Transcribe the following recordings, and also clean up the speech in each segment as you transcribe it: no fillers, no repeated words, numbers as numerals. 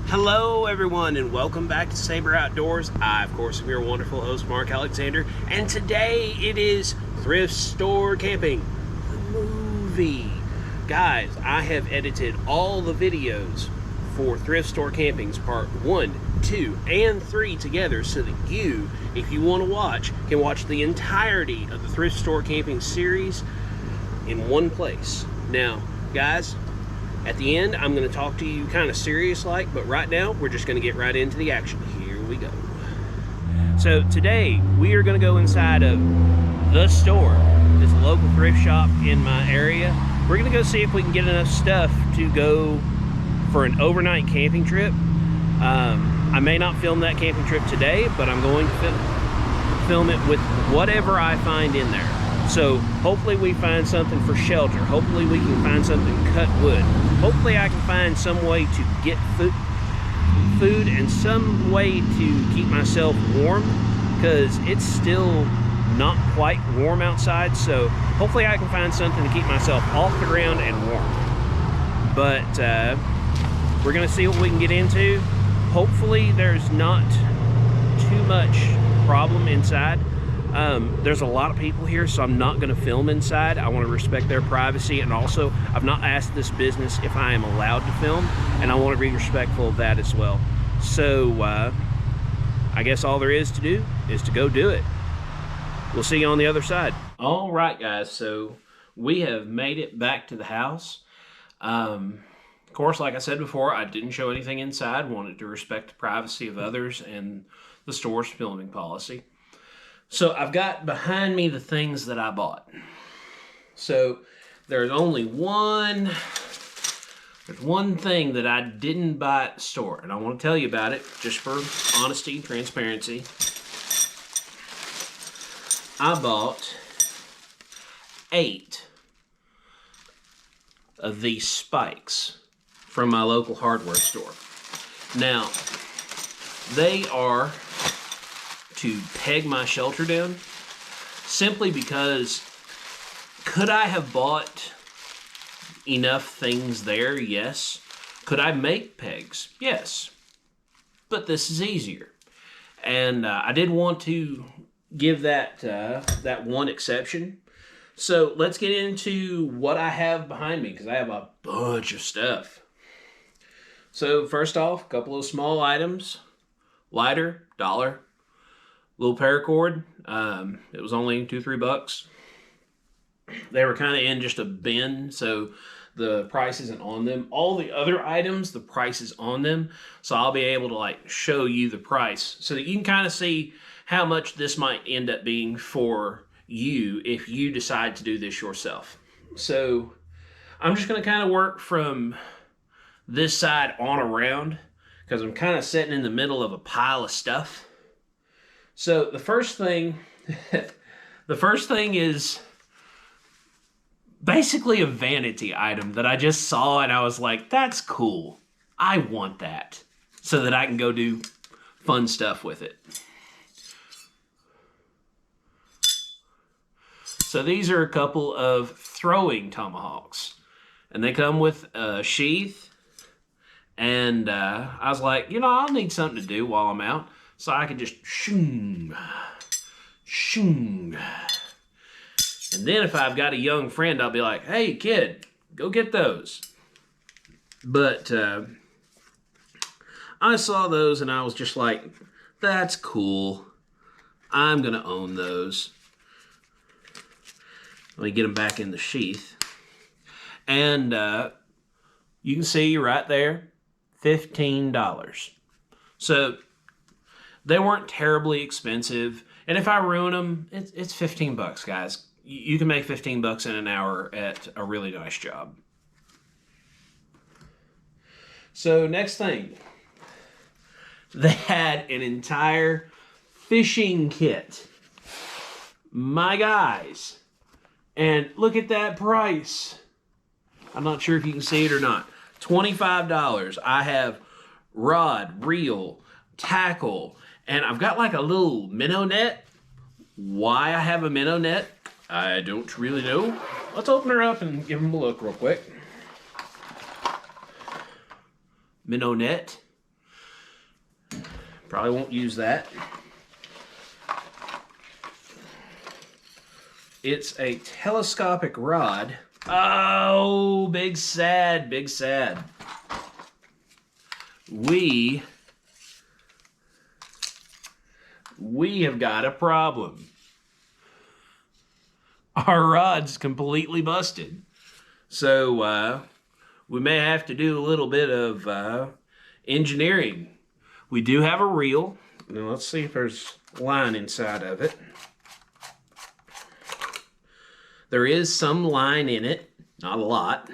Hello everyone and welcome back to Saber Outdoors. I, of course, am your wonderful host, Mark Alexander, and today it is Thrift Store Camping, the movie. Guys, I have edited all the videos for Thrift Store Camping's part 1, 2, and 3 together so that you, if you want to watch, can watch the entirety of the Thrift Store Camping series in one place. Now, guys, at the end, I'm going to talk to you kind of serious-like, but right now, we're just going to get right into the action. Here we go. So today, we are going to go inside of the store, this local thrift shop in my area. We're going to go see if we can get enough stuff to go for an overnight camping trip. I may not film that camping trip today, but I'm going to film it with whatever I find in there. So hopefully we find something for shelter. Hopefully we can find something to cut wood. Hopefully I can find some way to get food and some way to keep myself warm, because it's still not quite warm outside. So hopefully I can find something to keep myself off the ground and warm. But we're gonna see what we can get into. Hopefully there's not too much problem inside. There's a lot of people here, so I'm not going to film inside. I want to respect their privacy, and also I've not asked this business if I am allowed to film, and I want to be respectful of that as well. So I guess all there is to do is to go do it. We'll see you on the other side. All right, guys, so we have made it back to the house. Of course, like I said before, I didn't show anything inside. Wanted to respect the privacy of others and the store's filming policy. So I've got behind me the things that I bought. So there's only one thing that I didn't buy at the store, and I want to tell you about it just for honesty and transparency. I bought 8 of these spikes from my local hardware store. Now, they are to peg my shelter down, simply because could I have bought enough things there? Yes. Could I make pegs? Yes. But this is easier. And I did want to give that one exception. So let's get into what I have behind me, because I have a bunch of stuff. So first off, a couple of small items. Lighter, $1. Little paracord, it was only $2-3. They were kind of in just a bin, so the price isn't on them. All the other items, the price is on them, so I'll be able to like show you the price so that you can kind of see how much this might end up being for you if you decide to do this yourself. So I'm just going to kind of work from this side on around, because I'm kind of sitting in the middle of a pile of stuff. So the first thing is basically a vanity item that I just saw and I was like, that's cool. I want that so that I can go do fun stuff with it. So these are a couple of throwing tomahawks, and they come with a sheath. And I was like, you know, I'll need something to do while I'm out. So I could just shoong, shoong. And then if I've got a young friend, I'll be like, hey, kid, go get those. But I saw those and I was just like, that's cool. I'm going to own those. Let me get them back in the sheath. And you can see right there, $15. So they weren't terribly expensive, and if I ruin them, it's $15, guys. You can make $15 in an hour at a really nice job. So next thing, they had an entire fishing kit. My guys, and look at that price. I'm not sure if you can see it or not. $25. I have rod, reel, tackle, and I've got like a little minnow net. Why I have a minnow net, I don't really know. Let's open her up and give them a look real quick. Minnow net. Probably won't use that. It's a telescopic rod. Oh, big sad, big sad. We have got a problem. Our rod's completely busted. So we may have to do a little bit of engineering. We do have a reel. Now let's see if there's line inside of it. There is some line in it, not a lot.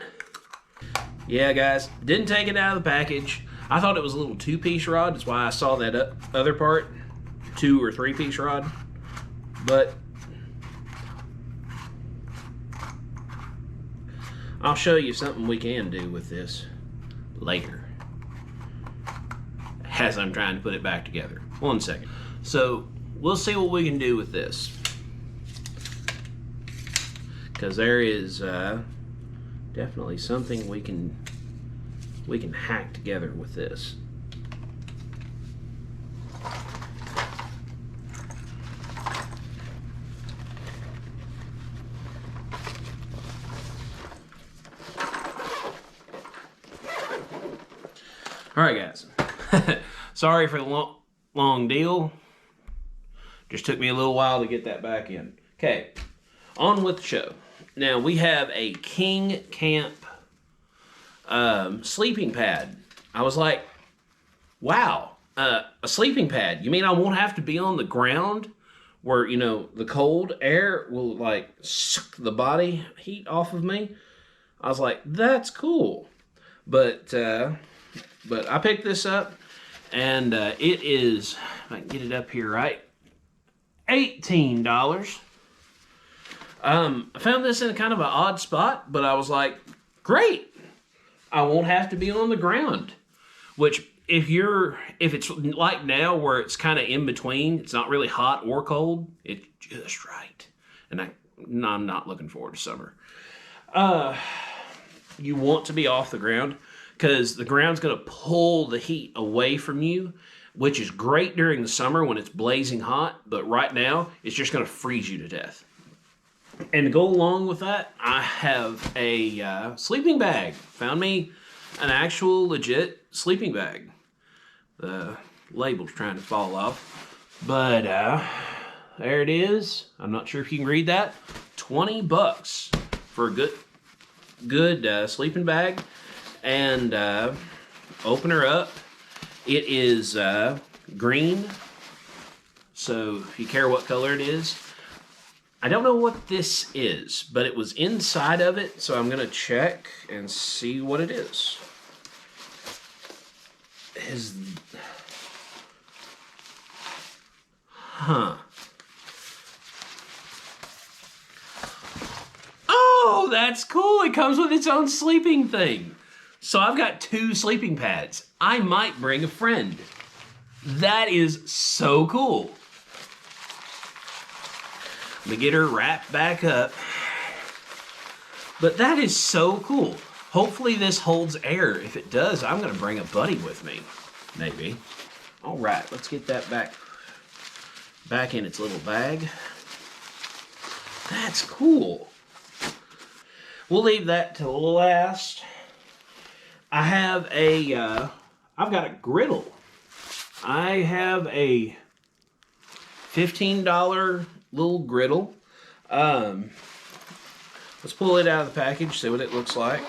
Yeah, guys, didn't take it out of the package. I thought it was a little 2-piece rod. That's why I saw that other part, 2 or 3-piece rod. But I'll show you something we can do with this later, as I'm trying to put it back together. 1 second. So we'll see what we can do with this, because there is definitely something we can hack together with this. All right, guys. Sorry for the long deal. Just took me a little while to get that back in. Okay, on with the show. Now, we have a King Camp sleeping pad. I was like, wow, a sleeping pad. You mean I won't have to be on the ground where, you know, the cold air will like suck the body heat off of me? I was like, that's cool. But I picked this up, and it is, if I can get it up here right, $18. I found this in a kind of an odd spot, but I was like, great. I won't have to be on the ground. Which, if it's like now where it's kind of in between, it's not really hot or cold, it's just right. And I'm not looking forward to summer. You want to be off the ground, because the ground's going to pull the heat away from you, which is great during the summer when it's blazing hot, but right now, it's just going to freeze you to death. And to go along with that, I have a sleeping bag. Found me an actual legit sleeping bag. The label's trying to fall off, but there it is. I'm not sure if you can read that. $20 for a good sleeping bag. And open her up. It is green, so if you care what color it is. I don't know what this is, but it was inside of it, so I'm gonna check and see what it is. Oh, that's cool. It comes with its own sleeping thing. So I've got 2 sleeping pads. I might bring a friend. That is so cool. Let me get her wrapped back up. But that is so cool. Hopefully this holds air. If it does, I'm gonna bring a buddy with me. Maybe. All right, let's get that back in its little bag. That's cool. We'll leave that till last. I've got a griddle. I have a $15 little griddle. Let's pull it out of the package, see what it looks like.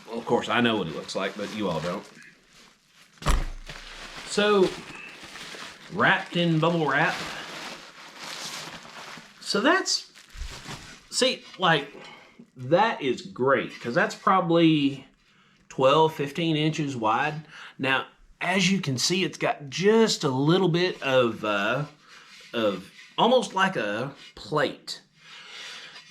Well, of course, I know what it looks like, but you all don't. So, wrapped in bubble wrap. So that is great, because that's probably 12, 15 inches wide. Now, as you can see, it's got just a little bit of almost like a plate.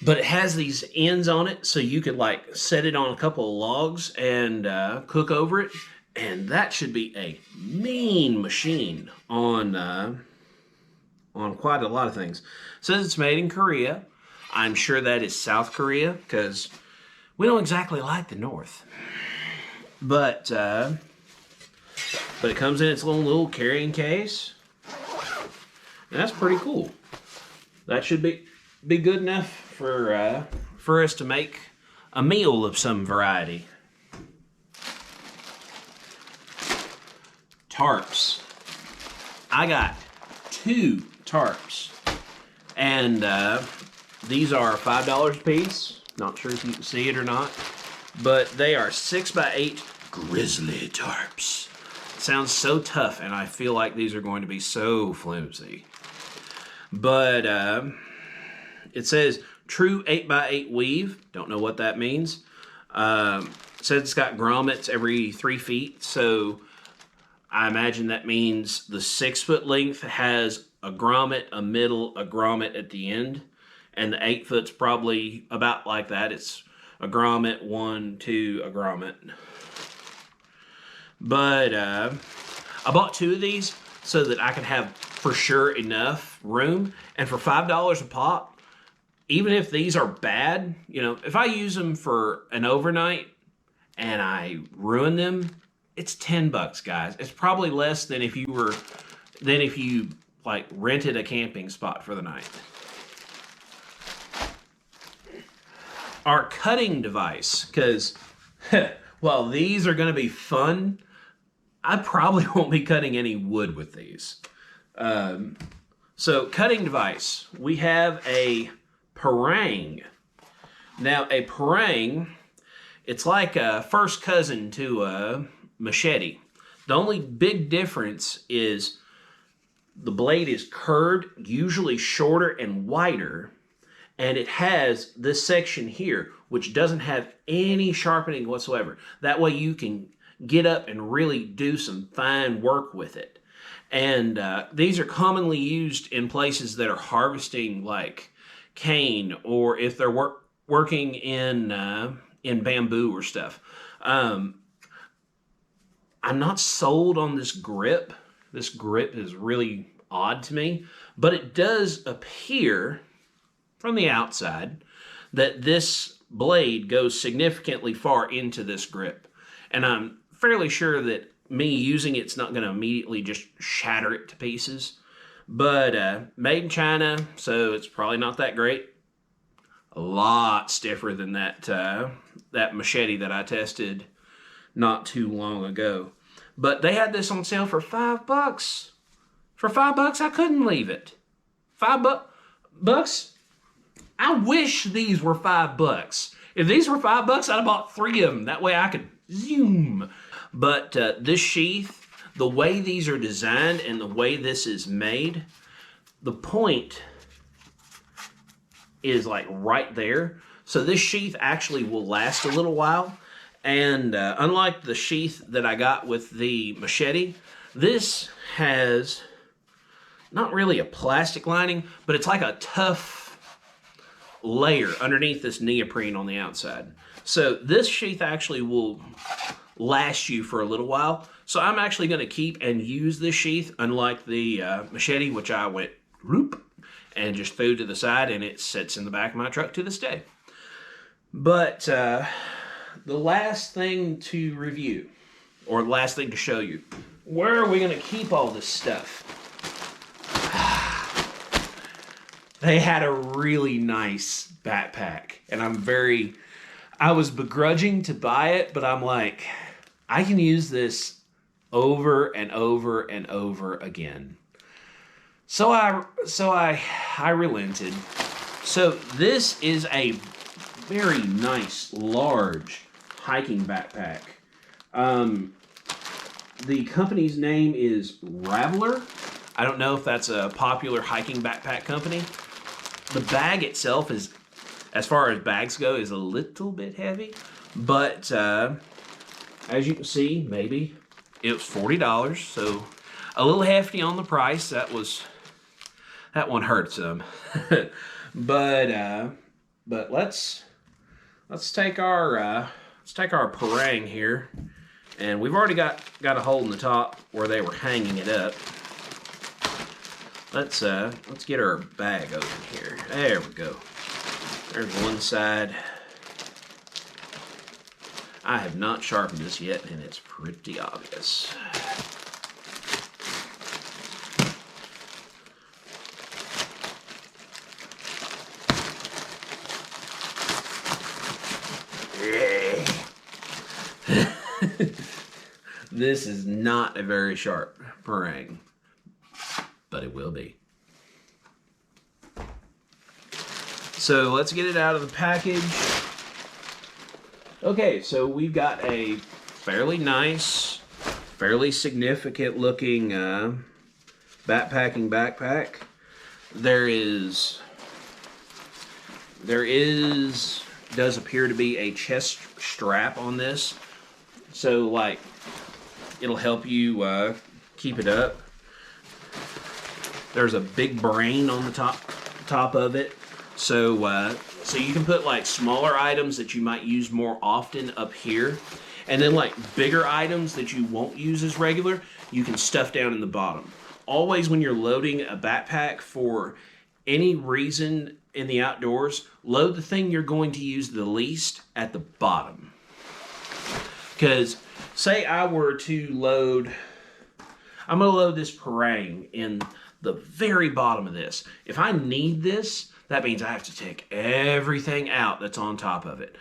But it has these ends on it, so you could like set it on a couple of logs and cook over it. And that should be a mean machine on quite a lot of things. It says it's made in Korea. I'm sure that is South Korea, because we don't exactly like the North. But But it comes in its little carrying case. And that's pretty cool. That should be good enough for us to make a meal of some variety. Tarps. I got 2 tarps. And these are $5 a piece. Not sure if you can see it or not. But they are 6x8 grizzly tarps. Sounds so tough, and I feel like these are going to be so flimsy. But it says true 8x8 weave. Don't know what that means. It says it's got grommets every 3 feet, so I imagine that means the 6 foot length has a grommet, a middle, a grommet at the end, and the 8 foot's probably about like that. It's a grommet, 1, 2, a grommet. But I bought 2 of these so that I could have for sure enough room. And for $5 a pop, even if these are bad, you know, if I use them for an overnight and I ruin them, it's $10, guys. It's probably less than if you like rented a camping spot for the night. Our cutting device, because while these are going to be fun, I probably won't be cutting any wood with these. So cutting device, we have a parang. Now a parang, it's like a first cousin to a machete. The only big difference is the blade is curved, usually shorter and wider, and it has this section here, which doesn't have any sharpening whatsoever. That way you can get up and really do some fine work with it. And these are commonly used in places that are harvesting like cane, or if they're working in bamboo or stuff. I'm not sold on this grip. This grip is really odd to me, but it does appear from the outside that this blade goes significantly far into this grip. And I'm fairly sure that me using it's not going to immediately just shatter it to pieces. But made in China, so it's probably not that great. A lot stiffer than that machete that I tested not too long ago. But they had this on sale for $5. For $5, I couldn't leave it. $5? I wish these were $5. If these were $5, I'd have bought 3 of them. That way I could zoom. But this sheath, the way these are designed and the way this is made, the point is like right there. So this sheath actually will last a little while. And unlike the sheath that I got with the machete, this has not really a plastic lining, but it's like a tough layer underneath this neoprene on the outside. So this sheath actually will last you for a little while. So I'm actually going to keep and use this sheath, unlike the machete, which I went whoop and just threw to the side, and it sits in the back of my truck to this day. But the last thing to review, or the last thing to show you, where are we going to keep all this stuff? They had a really nice backpack, and I was begrudging to buy it, but I'm like, I can use this over and over and over again. So I relented. So this is a very nice, large hiking backpack. The company's name is Raveler. I don't know if that's a popular hiking backpack company. The bag itself is, as far as bags go, is a little bit heavy, but as you can see, maybe it was $40, so a little hefty on the price. That one hurt some. but let's take our parang here, and we've already got a hole in the top where they were hanging it up. Let's get our bag open here. There we go. There's one side. I have not sharpened this yet, and it's pretty obvious. This is not a very sharp parang, but it will be. So let's get it out of the package. Okay, so we've got a fairly nice, fairly significant looking backpacking backpack. Does appear to be a chest strap on this. So like, it'll help you keep it up. There's a big brain on the top of it. So you can put like smaller items that you might use more often up here. And then like bigger items that you won't use as regular, you can stuff down in the bottom. Always when you're loading a backpack for any reason in the outdoors, load the thing you're going to use the least at the bottom. Because say I were to load, I'm going to load this parang in the very bottom of this. If I need this, that means I have to take everything out that's on top of it.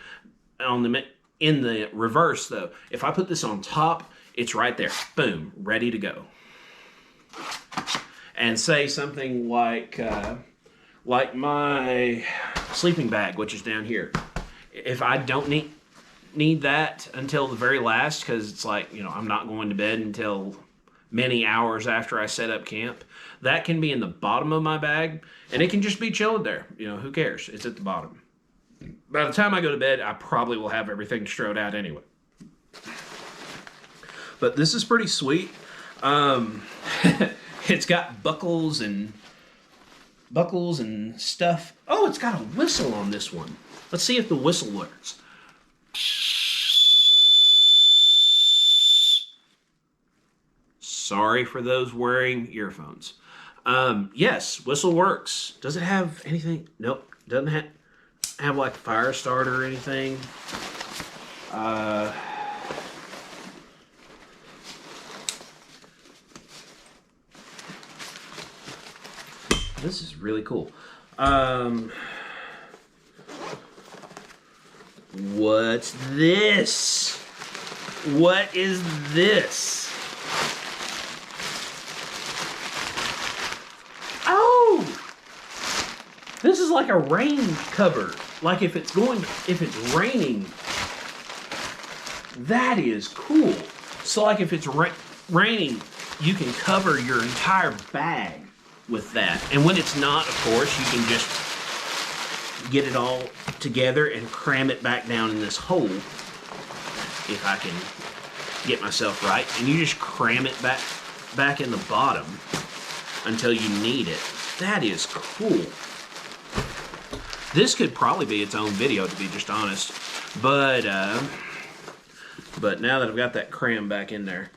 In the reverse though, if I put this on top, it's right there. Boom, ready to go. And say something like my sleeping bag, which is down here. If I don't need that until the very last, because it's like, you know, I'm not going to bed until many hours after I set up camp, that can be in the bottom of my bag, and it can just be chilling there. You know, who cares? It's at the bottom. By the time I go to bed, I probably will have everything strode out anyway. But this is pretty sweet. It's got buckles and stuff. Oh, it's got a whistle on this one. Let's see if the whistle works. Sorry for those wearing earphones. Yes, whistle works. Does it have anything? Nope. Doesn't have like a fire starter or anything. This is really cool. What's this? What is this? Oh! This is like a rain cover. Like if it's raining. That is cool. So like if it's raining, you can cover your entire bag with that. And when it's not, of course, you can just get it all together and cram it back down in this hole, if I can get myself right. And you just cram it back in the bottom until you need it. That is cool. This could probably be its own video, to be just honest. But now that I've got that cram back in there,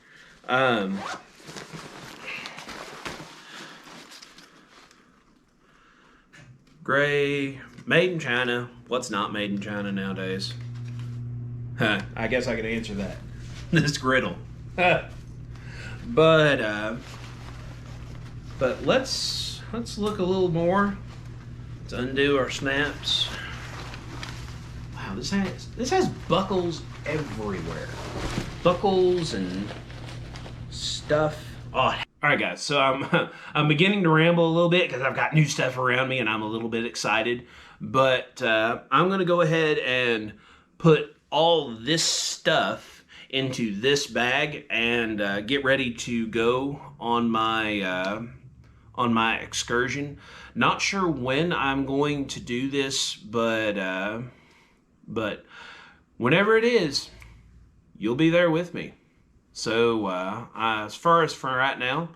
gray, made in China. What's not made in China nowadays? Huh, I guess I could answer that. This griddle. But let's look a little more. Let's undo our snaps. Wow, this has buckles everywhere. Buckles and stuff. Oh, all right, guys. So I'm beginning to ramble a little bit because I've got new stuff around me and I'm a little bit excited. But I'm gonna go ahead and put all this stuff into this bag and get ready to go on my excursion. Not sure when I'm going to do this, but whenever it is, you'll be there with me. So as far as for right now,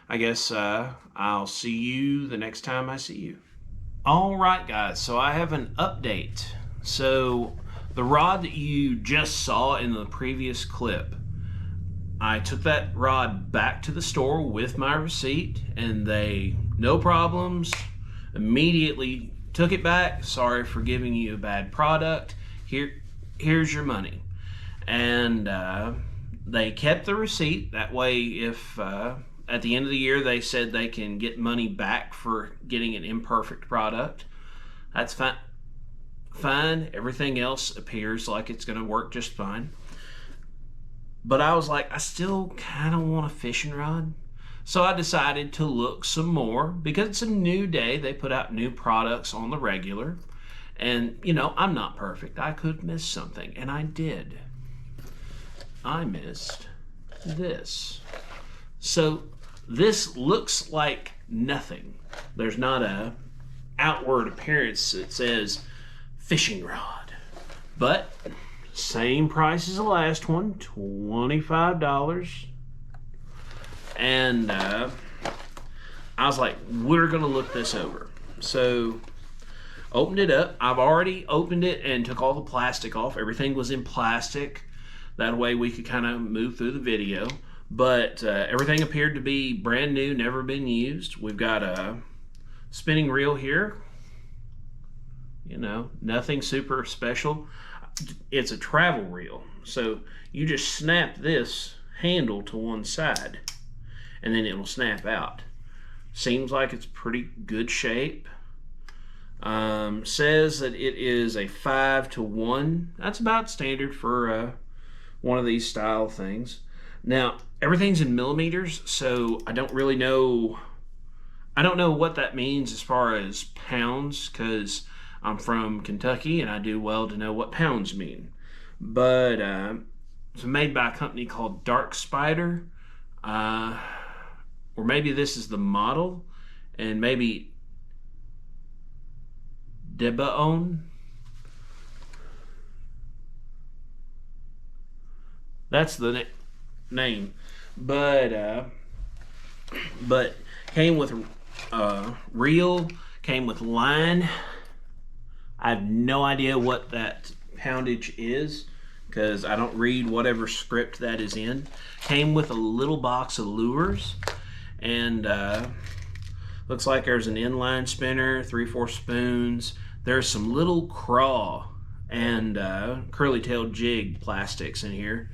I guess I'll see you the next time I see you. All right, guys, so I have an update. So the rod that you just saw in the previous clip, I took that rod back to the store with my receipt, and they, no problems, immediately took it back. Sorry for giving you a bad product. Here's your money. And they kept the receipt. That way, if at the end of the year they said they can get money back for getting an imperfect product, that's fine. Everything else appears like it's going to work just fine. but I was like, I still kind of want a fishing rod. So I decided to look some more because it's a new day. They put out new products on the regular. And, you know, I'm not perfect. I could miss something, and I did. I missed this. So this looks like nothing. There's not a outward appearance that says fishing rod. But same price as the last one, $25. And I was like, we're gonna look this over. So opened it up. I've already opened it and took all the plastic off. Everything was in plastic. That way we could kind of move through the video. But everything appeared to be brand new, never been used. We've got a spinning reel here. You know, nothing super special. It's a travel reel. So you just snap this handle to one side and then it will snap out. Seems like it's pretty good shape. Says that it is a 5-to-1. That's about standard for one of these style things. Now, everything's in millimeters, so I don't really know. I don't know what that means as far as pounds, because I'm from Kentucky and I do well to know what pounds mean. But it's made by a company called Dark Spider, or maybe this is the model, and maybe Debaon. That's the name, but came with reel, came with line. I have no idea what that poundage is because I don't read whatever script that is in. Came with a little box of lures, and looks like there's an inline spinner, 3/4 spoons. There's some little craw and curly-tailed jig plastics in here.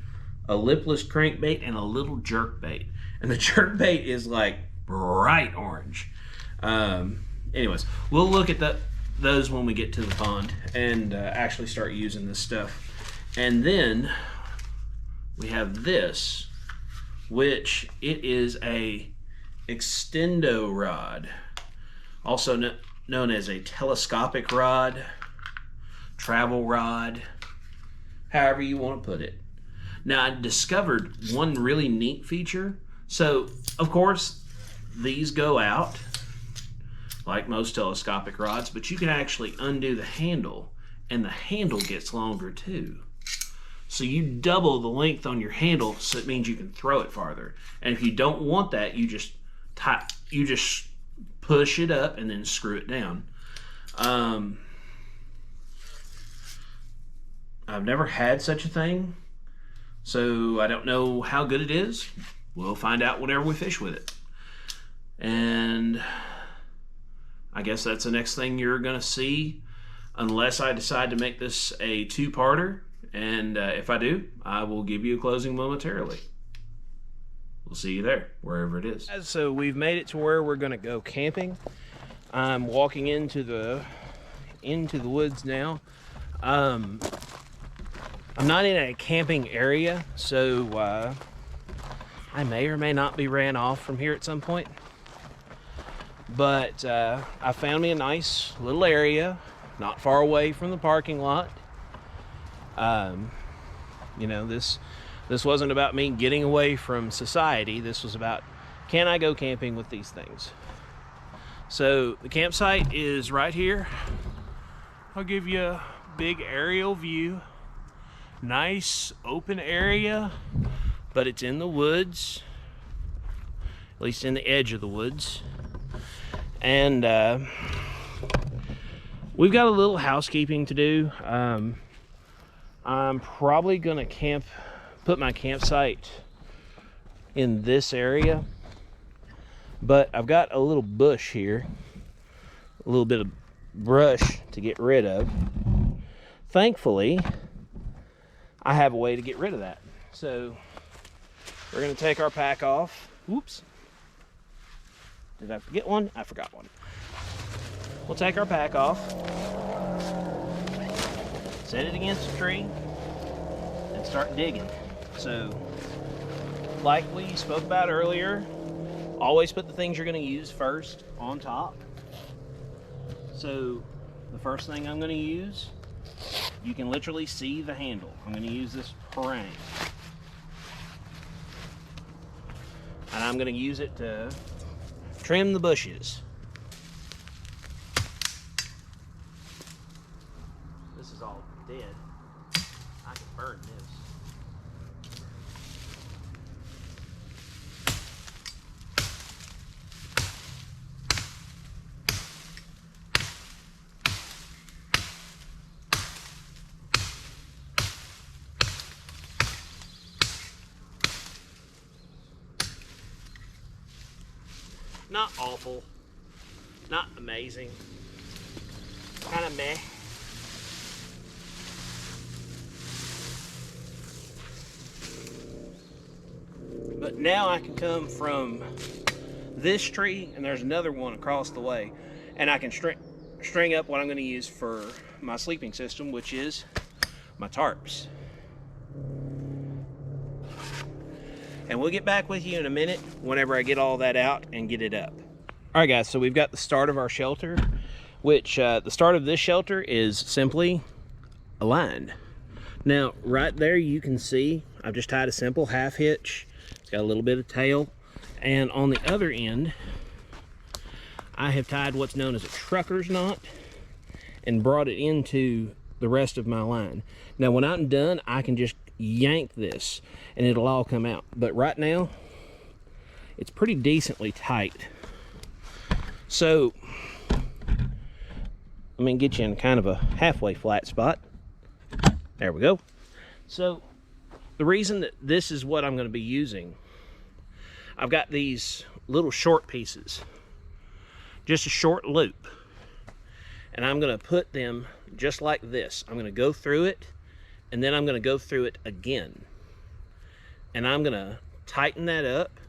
A lipless crankbait and a little jerkbait. And the jerkbait is like bright orange. Anyways, we'll look at those when we get to the pond and actually start using this stuff. And then we have this, which it is a extendo rod, also known as a telescopic rod, travel rod, however you want to put it. Now, I discovered one really neat feature. So, of course, these go out like most telescopic rods, but you can actually undo the handle, and the handle gets longer too. So you double the length on your handle, so it means you can throw it farther. And if you don't want that, you just push it up and then screw it down. I've never had such a thing, so I don't know how good it is. We'll find out whenever we fish with it. And I guess that's the next thing you're gonna see, unless I decide to make this a two-parter. And if I do, I will give you a closing momentarily. We'll see you there, wherever it is. So we've made it to where we're gonna go camping. I'm walking into the woods now. I'm not in a camping area, so I may or may not be ran off from here at some point. But I found me a nice little area, not far away from the parking lot. You know, this wasn't about me getting away from society. This was about, can I go camping with these things? So the campsite is right here. I'll give you a big aerial view. Nice open area, but it's in the woods, at least in the edge of the woods. And we've got a little housekeeping to do. I'm probably gonna put my campsite in this area, but I've got a little bush here, a little bit of brush to get rid of. Thankfully, I have a way to get rid of that. So we're gonna take our pack off. Whoops. Did I forget one? I forgot one. We'll take our pack off, set it against a tree, and start digging. So like we spoke about earlier, always put the things you're going to use first on top. So the first thing I'm going to use, you can literally see the handle. I'm going to use this parang. And I'm going to use it to trim the bushes. This is all dead. I can burn this. Not awful, not amazing, kind of meh. But now I can come from this tree, and there's another one across the way, and I can string up what I'm going to use for my sleeping system, which is my tarps. And we'll get back with you in a minute whenever I get all that out and get it up. All right, guys, so we've got the start of our shelter, which the start of this shelter is simply a line. Now, right there you can see I've just tied a simple half hitch. It's got a little bit of tail. And on the other end, I have tied what's known as a trucker's knot and brought it into the rest of my line. Now, when I'm done, I can just yank this and it'll all come out. But right now, it's pretty decently tight. So, let me get you in kind of a halfway flat spot. There we go. So, the reason that this is what I'm going to be using, I've got these little short pieces, just a short loop, and I'm going to put them just like this. I'm going to go through it, and then I'm going to go through it again, and I'm going to tighten that up.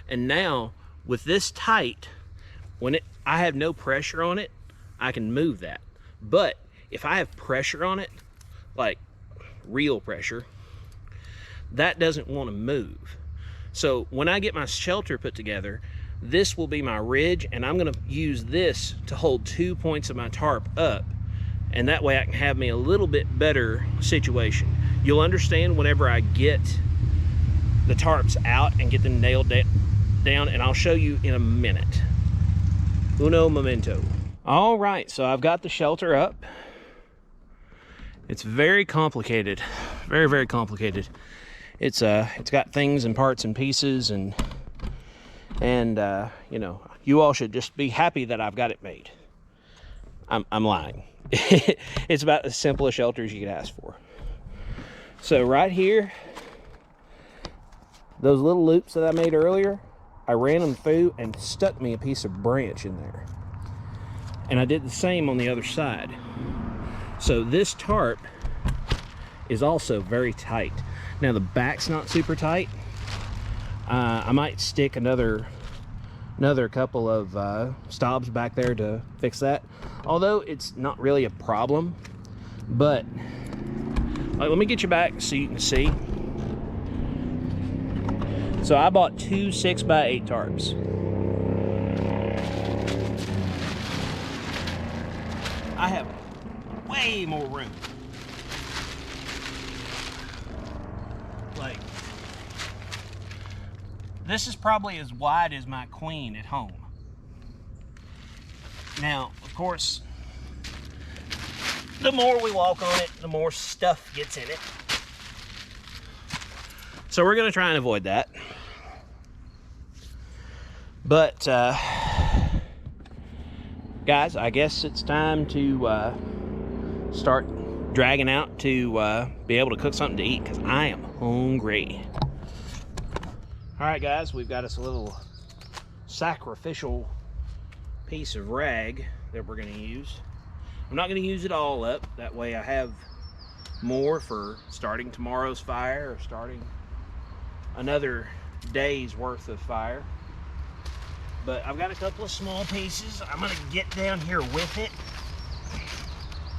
And now with this tight, when I have no pressure on it, I can move that. But if I have pressure on it, like real pressure, that doesn't want to move. So when I get my shelter put together, this will be my ridge, and I'm going to use this to hold 2 points of my tarp up, and that way I can have me a little bit better situation. You'll understand whenever I get the tarps out and get them nailed down, and I'll show you in a minute. Uno momento. All right, so I've got the shelter up. It's very complicated, very, very complicated. It's got things and parts and pieces, and you know, you all should just be happy that I've got it made. I'm lying. It's about as simple a shelter as you could ask for. So right here, those little loops that I made earlier, I ran them through and stuck me a piece of branch in there. And I did the same on the other side. So this tarp is also very tight. Now the back's not super tight. I might stick another couple of stobs back there to fix that. Although it's not really a problem, but let me get you back so you can see. So I bought 2 6x8 tarps. I have way more room. Like, this is probably as wide as my queen at home. Now, of course, the more we walk on it, the more stuff gets in it. So we're gonna try and avoid that. But, guys, I guess it's time to start dragging out to be able to cook something to eat, because I am hungry. All right, guys, we've got us a little sacrificial piece of rag that we're going to use. I'm not going to use it all up. That way I have more for starting tomorrow's fire or starting another day's worth of fire. But I've got a couple of small pieces. I'm going to get down here with it.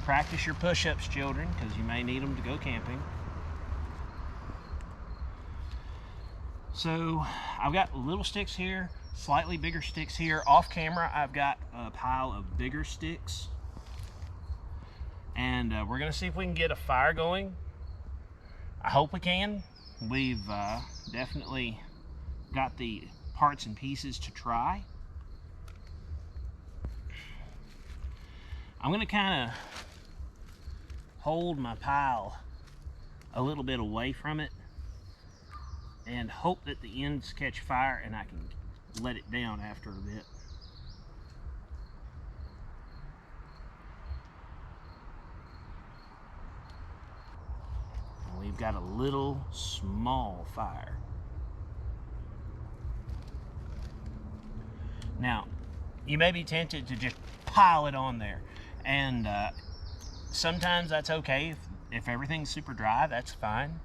Practice your push-ups, children, because you may need them to go camping. So I've got little sticks here, slightly bigger sticks here. Off camera, I've got a pile of bigger sticks. And we're gonna see if we can get a fire going. I hope we can. We've definitely got the parts and pieces to try. I'm gonna kind of hold my pile a little bit away from it and hope that the ends catch fire and I can let it down after a bit. And we've got a little small fire. Now, you may be tempted to just pile it on there, and sometimes that's okay. If everything's super dry, that's fine.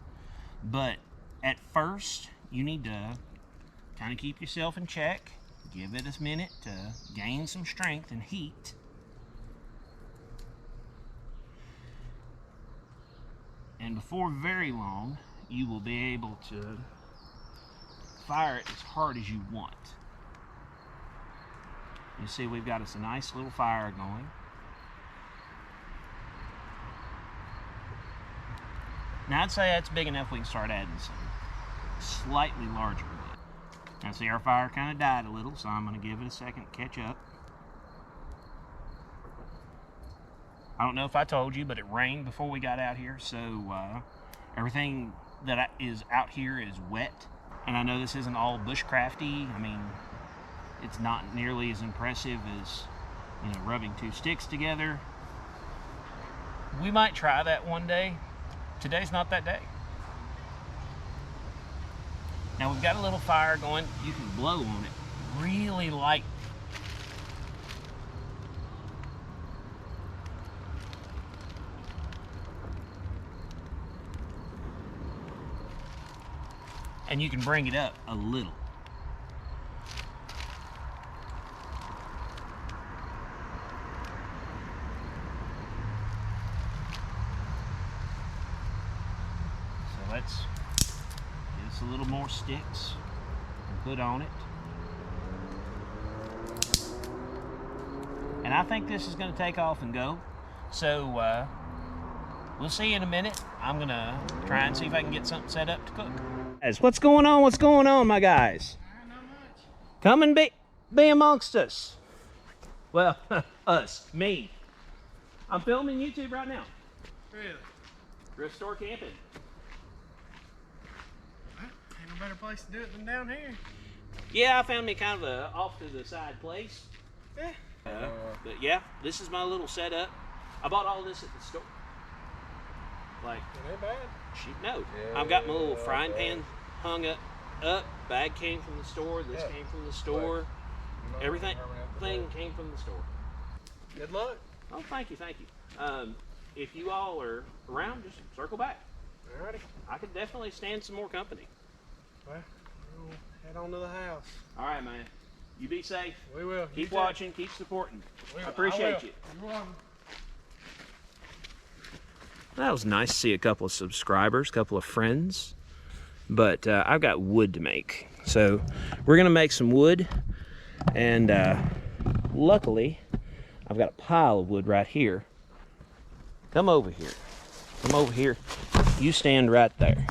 But at first, you need to kind of keep yourself in check. Give it a minute to gain some strength and heat. And before very long, you will be able to fire it as hard as you want. You see, we've got us a nice little fire going. Now I'd say that's big enough we can start adding some slightly larger wood. Now see, our fire kind of died a little, so I'm going to give it a second to catch up. I don't know if I told you, but it rained before we got out here, so everything that is out here is wet. And I know this isn't all bushcrafty. I mean, it's not nearly as impressive as, you know, rubbing two sticks together. We might try that one day. Today's not that day. Now we've got a little fire going. You can blow on it really light. And you can bring it up a little. Let's get us a little more sticks and put on it. And I think this is going to take off and go. So we'll see in a minute. I'm going to try and see if I can get something set up to cook. What's going on? What's going on, my guys? Not much. Come and be amongst us. Well, us, me. I'm filming YouTube right now. Really? Thrift store camping. Ain't no better place to do it than down here. Yeah, I found me kind of a off to the side place. Yeah. But yeah, this is my little setup. I bought all this at the store. Like, It ain't bad. no. I've got my little frying pan hung up. Bag came from the store. This came from the store. Everything came from the store. Good luck. Oh, thank you. If you all are around, just circle back. Alrighty. I could definitely stand some more company. Well, we'll head on to the house. All right, man. You be safe. We will. Keep watching. Keep supporting. I appreciate you. You're welcome. That was nice to see a couple of subscribers, a couple of friends. But I've got wood to make. So we're going to make some wood. And luckily, I've got a pile of wood right here. Come over here. Come over here. You stand right there.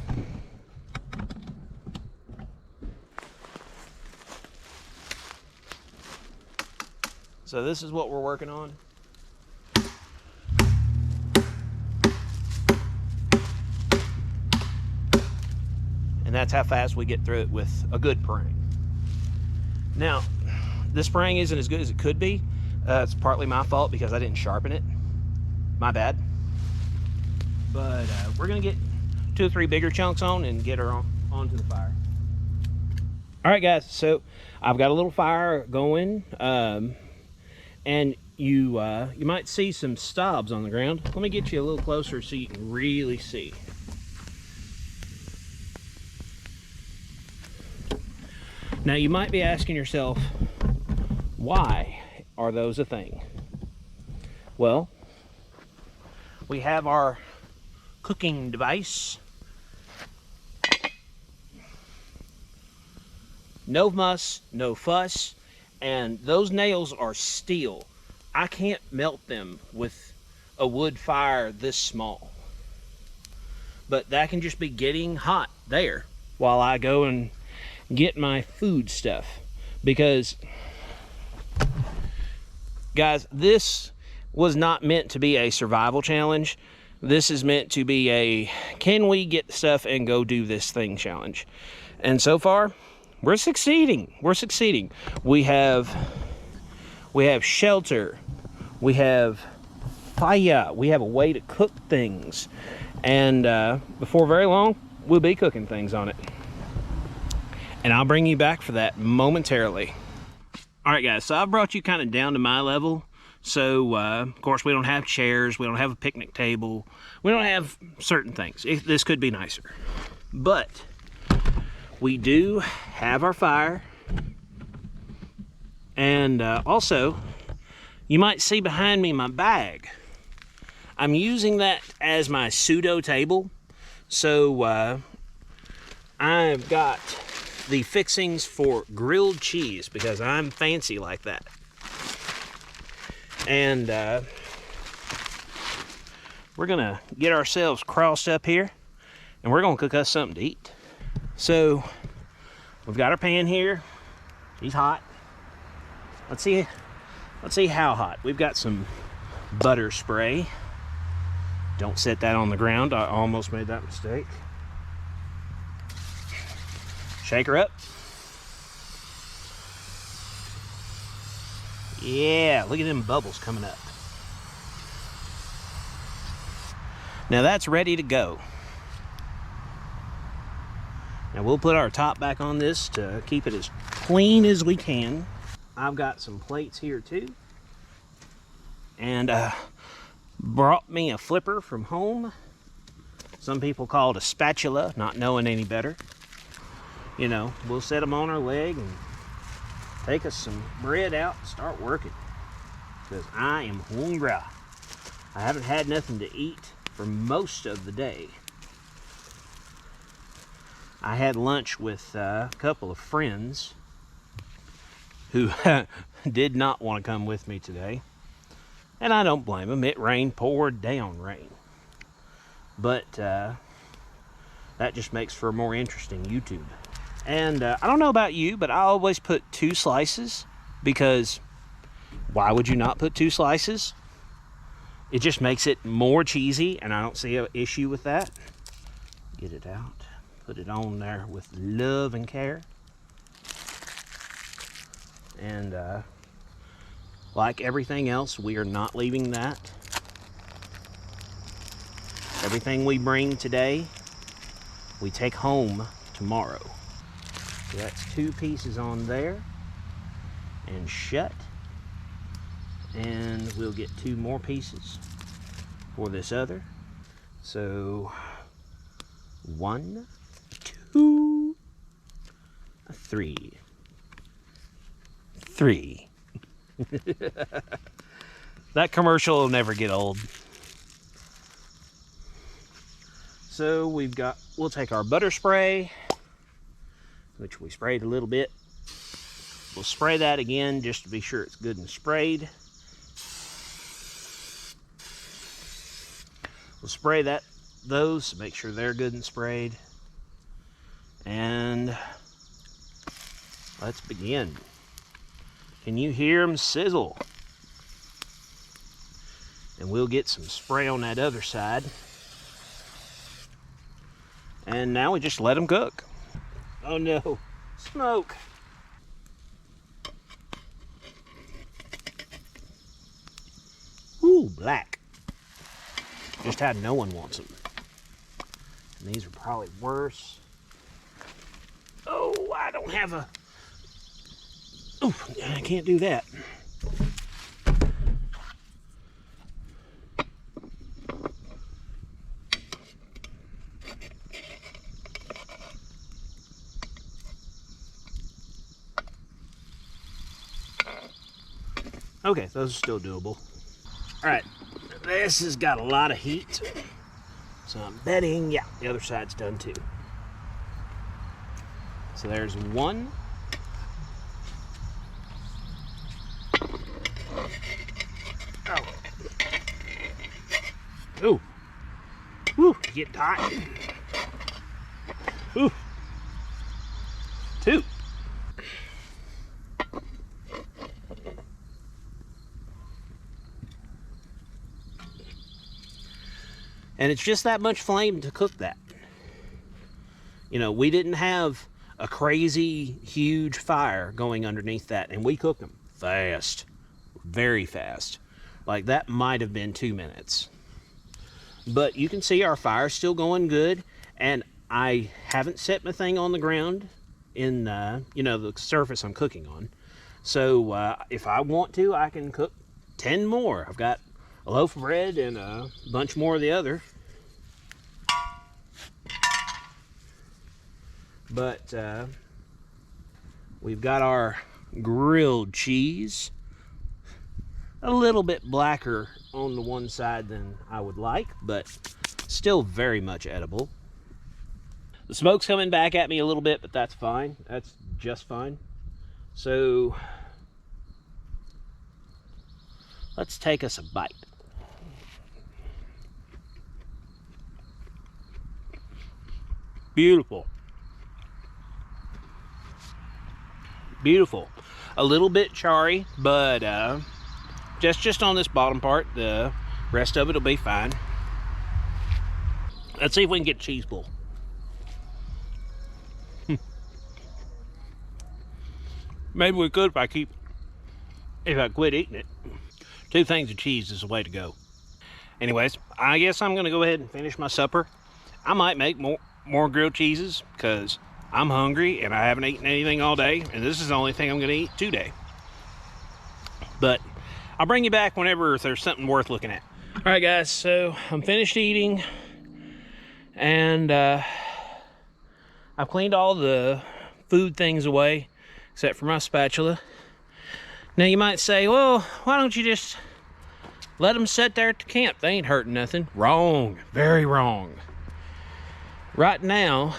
So this is what we're working on. And that's how fast we get through it with a good prang. Now, this prang isn't as good as it could be. It's partly my fault because I didn't sharpen it. My bad. But we're gonna get 2 or 3 bigger chunks on and get her onto the fire. All right, guys. So I've got a little fire going, and you might see some stobs on the ground. Let me get you a little closer so you can really see. Now you might be asking yourself, why are those a thing? Well, we have our cooking device. No muss, no fuss, and those nails are steel. I can't melt them with a wood fire this small. But that can just be getting hot there while I go and get my food stuff. Because, guys, this was not meant to be a survival challenge. This is meant to be a, can we get stuff and go do this thing challenge. And so far, we're succeeding. We're succeeding. We have shelter. We have fire. We have a way to cook things. And before very long, we'll be cooking things on it. And I'll bring you back for that momentarily. All right, guys, so I've brought you kind of down to my level. So, of course, we don't have chairs. We don't have a picnic table. We don't have certain things. This could be nicer. But we do have our fire. And also, you might see behind me my bag. I'm using that as my pseudo table. So I've got the fixings for grilled cheese because I'm fancy like that. And we're gonna get ourselves crossed up here and we're gonna cook us something to eat. So we've got our pan here. She's hot. Let's see how hot. We've got some butter spray. Don't set that on the ground. I almost made that mistake. Shake her up. Yeah, look at them bubbles coming up. Now that's ready to go. Now we'll put our top back on this to keep it as clean as we can. I've got some plates here too. And brought me a flipper from home. Some people call it a spatula, not knowing any better. You know, we'll set them on our leg and take us some bread out and start working. Because I am hungry. I haven't had nothing to eat for most of the day. I had lunch with a couple of friends who did not want to come with me today. And I don't blame them. It rained, poured down rain. But that just makes for a more interesting YouTube. And I don't know about you, but I always put 2 slices because why would you not put 2 slices? It just makes it more cheesy, and I don't see an issue with that. Get it out. Put it on there with love and care. And like everything else, we are not leaving that. Everything we bring today, we take home tomorrow. So that's 2 pieces on there and shut. And we'll get 2 more pieces for this other. So 1, 2, 3. 3. That commercial will never get old. So we'll take our butter spray, which we sprayed a little bit. We'll spray that again just to be sure it's good and sprayed. We'll spray those to make sure they're good and sprayed. And let's begin. Can you hear them sizzle? And we'll get some spray on that other side. And now we just let them cook. Oh no, smoke. Ooh, black. Just how no one wants them. And these are probably worse. Oh, I don't have a... Oh, I can't do that. Okay, those are still doable. All right, this has got a lot of heat. So I'm betting, yeah, the other side's done too. So there's 1, Ooh. Woo, getting hot. Ooh. 2. And it's just that much flame to cook that. You know, we didn't have a crazy huge fire going underneath that, and we cooked them fast, very fast. Like that might have been 2 minutes. But you can see our fire's still going good, and I haven't set my thing on the ground in, you know, the surface I'm cooking on. So if I want to, I can cook 10 more. I've got a loaf of bread and a bunch more of the other. But we've got our grilled cheese. A little bit blacker on the one side than I would like, but still very much edible. The smoke's coming back at me a little bit, but that's fine. That's just fine. So let's take us a bite. Beautiful. Beautiful. A little bit charry, but just on this bottom part. The rest of it will be fine. Let's see if we can get cheese pull. Maybe we could if I quit eating it. 2 things of cheese is the way to go. Anyways, I guess I'm gonna go ahead and finish my supper. I might make more grilled cheeses because I'm hungry and I haven't eaten anything all day, and this is the only thing I'm gonna eat today. But I'll bring you back whenever there's something worth looking at. All right, guys, so I'm finished eating, and I've cleaned all the food things away, except for my spatula. Now you might say, well, why don't you just let them sit there at the camp? They ain't hurting nothing. Wrong, very wrong. Right now,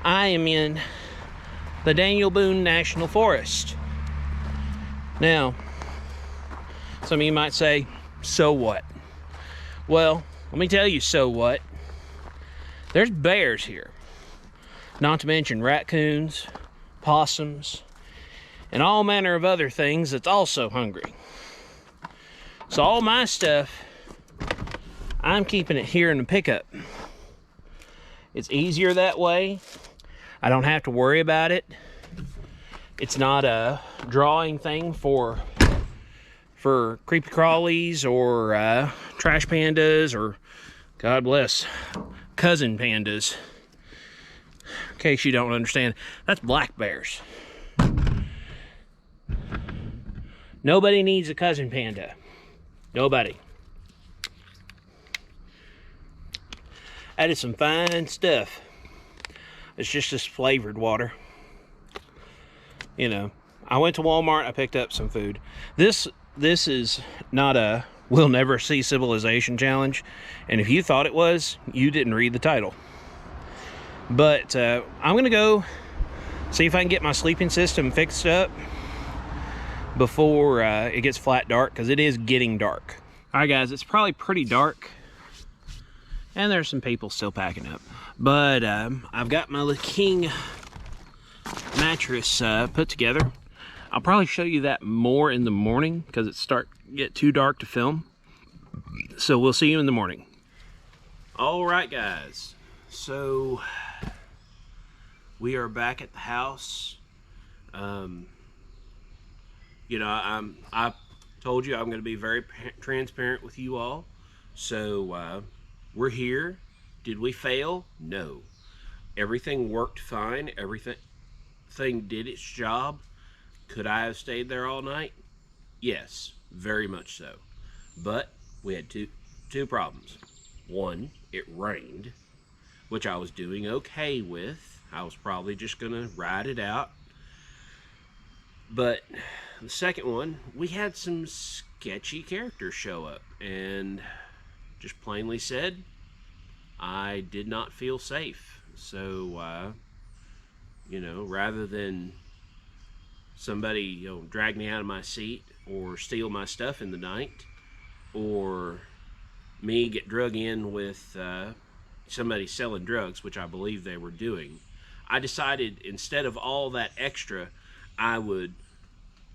I am in the Daniel Boone National Forest. Now, some of you might say, so what? Well, let me tell you, so what? There's bears here. Not to mention raccoons, possums, and all manner of other things that's also hungry. So all my stuff, I'm keeping it here in the pickup. It's easier that way. I don't have to worry about it. It's not a drawing thing for creepy crawlies or trash pandas or, God bless, cousin pandas. In case you don't understand, that's black bears. Nobody needs a cousin panda. Nobody. That is some fine stuff. It's just this flavored water. You know, I went to Walmart, I picked up some food. This is not a We'll Never See Civilization challenge. And if you thought it was, you didn't read the title. But I'm going to go see if I can get my sleeping system fixed up before it gets flat dark, because it is getting dark. All right, guys, it's probably pretty dark. And there's some people still packing up. But I've got my King mattress put together. I'll probably show you that more in the morning because it's starting to get too dark to film. So we'll see you in the morning. All right, guys. So we are back at the house. You know, I told you I'm going to be very transparent with you all. So we're here. Did we fail? No. Everything worked fine. Everything did its job. Could I have stayed there all night? Yes, very much so. But we had two problems. One, it rained, which I was doing okay with. I was probably just gonna ride it out. But the second one, we had some sketchy characters show up, and just plainly said, I did not feel safe. So, you know, rather than somebody, you know, drag me out of my seat or steal my stuff in the night or me get drug in with somebody selling drugs, which I believe they were doing, I decided instead of all that extra, I would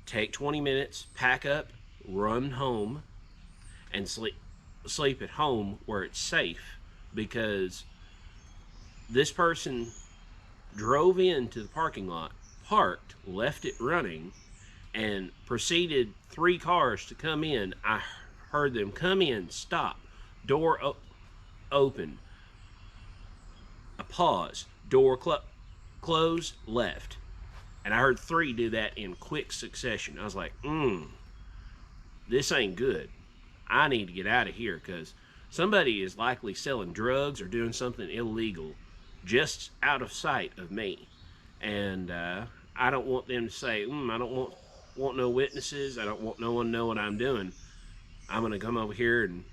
take 20 minutes, pack up, run home, and sleep at home where it's safe, because this person drove into the parking lot, parked, left it running, and proceeded 3 cars to come in. I heard them come in, stop, door open, a pause, door close, left. And I heard 3 do that in quick succession. I was like, this ain't good. I need to get out of here, because somebody is likely selling drugs or doing something illegal just out of sight of me. And I don't want them to say, I don't want no witnesses. I don't want no one to know what I'm doing. I'm going to come over here and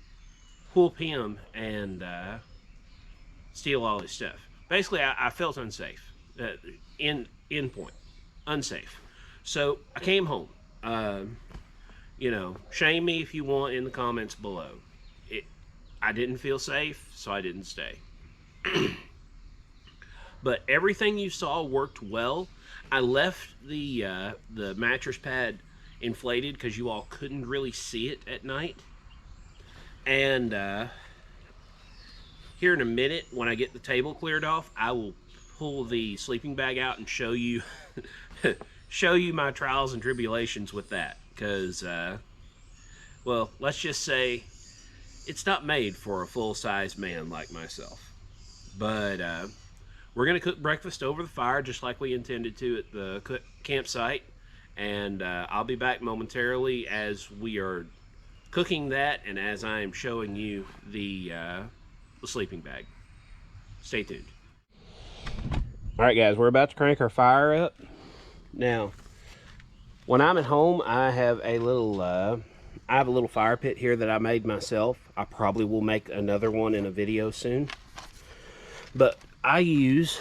whoop him and steal all his stuff. Basically, I felt unsafe. End point. Unsafe. So I came home. Shame me if you want in the comments below. I didn't feel safe, so I didn't stay. But everything you saw worked well. I left the mattress pad inflated because you all couldn't really see it at night. And here in a minute, when I get the table cleared off, I will pull the sleeping bag out and show you show you my trials and tribulations with that. Because, well, let's just say it's not made for a full-size man like myself. But we're going to cook breakfast over the fire just like we intended to at the campsite. And I'll be back momentarily as we are cooking that and as I am showing you the sleeping bag. Stay tuned. Alright guys, we're about to crank our fire up. Now, when I'm at home, I have a little fire pit here that I made myself. I probably will make another one in a video soon. But I use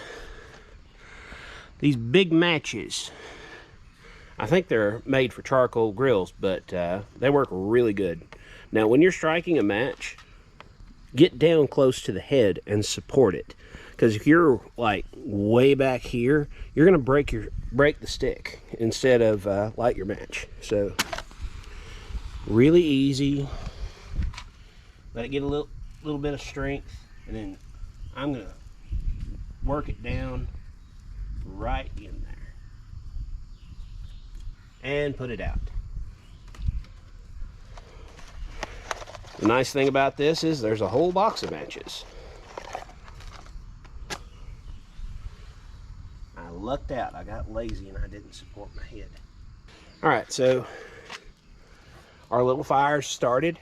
these big matches. I think they're made for charcoal grills, but they work really good. Now, when you're striking a match, get down close to the head and support it. Because if you're like way back here, you're gonna break the stick instead of light your match. So really easy. Let it get a little bit of strength, and then I'm gonna work it down right in there and put it out. The nice thing about this is there's a whole box of matches. I lucked out. I got lazy and I didn't support my head. All right, so our little fire's started.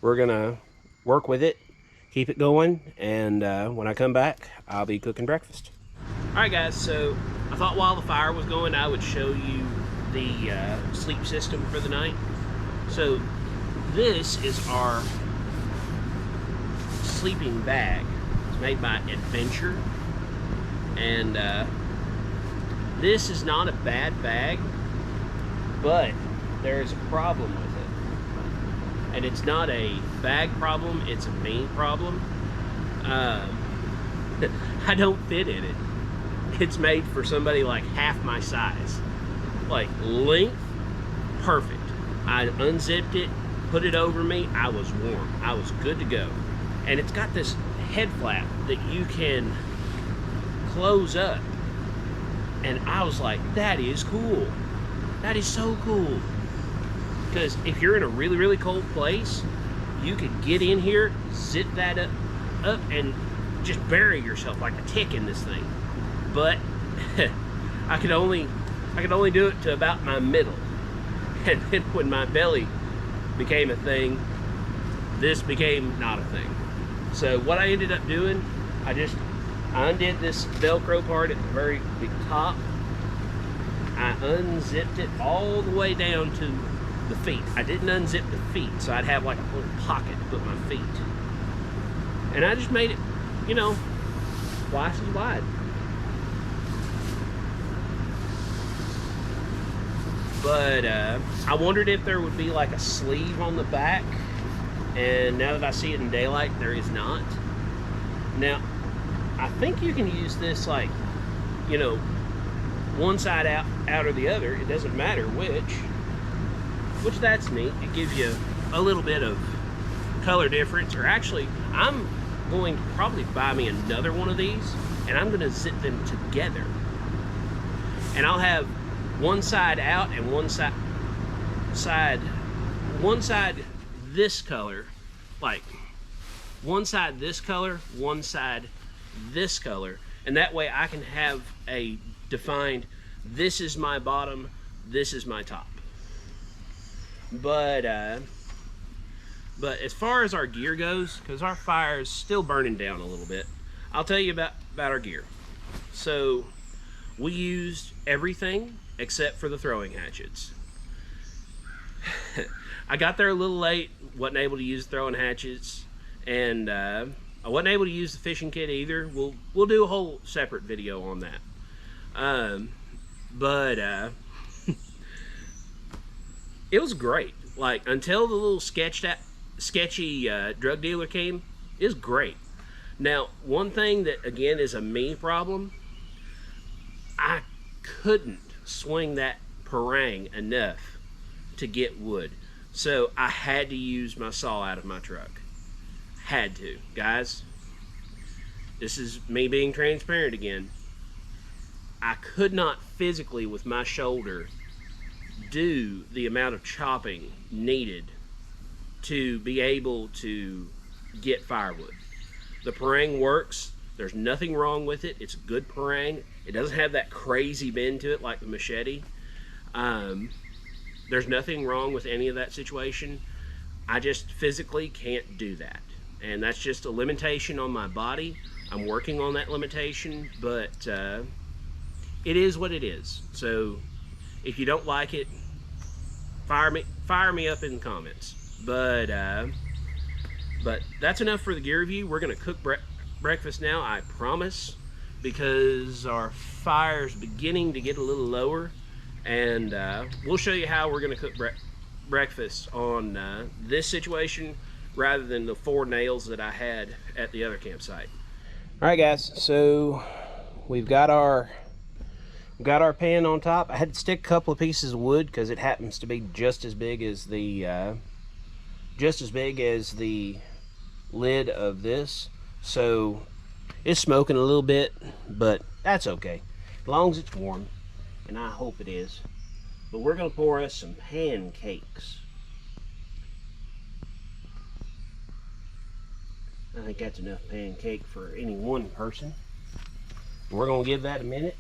We're gonna work with it, keep it going, and when I come back, I'll be cooking breakfast. All right, guys, so I thought while the fire was going, I would show you the sleep system for the night. So this is our sleeping bag. It's made by Adventure, and this is not a bad bag, but there's a problem with it. And it's not a bag problem, it's a me problem. I don't fit in it. It's made for somebody like half my size. Like length, perfect. I unzipped it, put it over me, I was warm. I was good to go. And it's got this head flap that you can close up. And I was like, that is cool. That is so cool. Because if you're in a really, really cold place, you could get in here, zip that up and just bury yourself like a tick in this thing. But I could only do it to about my middle. And then when my belly became a thing, this became not a thing. So what I ended up doing, I undid this Velcro part at the very top. I unzipped it all the way down to the feet. I didn't unzip the feet, so I'd have like a little pocket to put my feet. And I just made it, you know, twice as wide. But I wondered if there would be like a sleeve on the back, and now that I see it in daylight, there is not. Now, I think you can use this like, you know, one side out or the other. It doesn't matter which that's neat. It gives you a little bit of color difference. Or actually, I'm going to probably buy me another one of these, and I'm going to zip them together, and I'll have one side out and one side this color, like one side this color, one side this color, and that way I can have a defined, this is my bottom, this is my top. But as far as our gear goes, because our fire is still burning down a little bit, I'll tell you about our gear. So we used everything except for the throwing hatchets. I got there a little late, wasn't able to use the throwing hatchets, and I wasn't able to use the fishing kit either. We'll do a whole separate video on that. But it was great. Like, until the little sketchy drug dealer came, it was great. Now, one thing that again is a me problem, I couldn't swing that parang enough to get wood, so I had to use my saw out of my truck. Had to, guys. This is me being transparent again. I could not physically with my shoulder do the amount of chopping needed to be able to get firewood. The parang works. There's nothing wrong with it. It's a good parang. It doesn't have that crazy bend to it like the machete. There's nothing wrong with any of that situation. I just physically can't do that. And that's just a limitation on my body. I'm working on that limitation, but it is what it is. So if you don't like it, fire me up in the comments. But that's enough for the gear review. We're gonna cook breakfast now, I promise, because our fire's beginning to get a little lower, and we'll show you how we're gonna cook breakfast on this situation rather than the 4 nails that I had at the other campsite. All right, guys, so we've got our pan on top. I had to stick a couple of pieces of wood because it happens to be just as big as the lid of this, so it's smoking a little bit, but that's okay as long as it's warm, and I hope it is. But we're gonna pour us some pancakes. I think that's enough pancake for any one person. We're gonna give that a minute.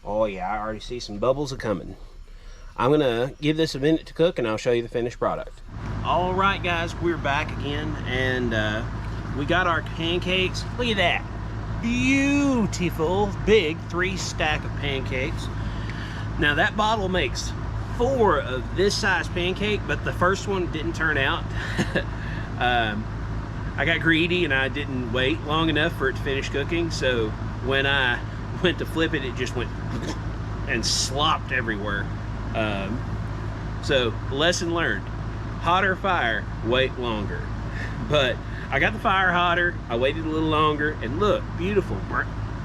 Oh yeah, I already see some bubbles a coming. I'm gonna give this a minute to cook and I'll show you the finished product. All right, guys, we're back again, and we got our pancakes. Look at that, beautiful big 3-stack of pancakes. Now that bottle makes 4 of this size pancake, but the first one didn't turn out. I got greedy and I didn't wait long enough for it to finish cooking, so when I went to flip it, it just went and slopped everywhere. So lesson learned, hotter fire, wait longer. But I got the fire hotter, I waited a little longer, and look, beautiful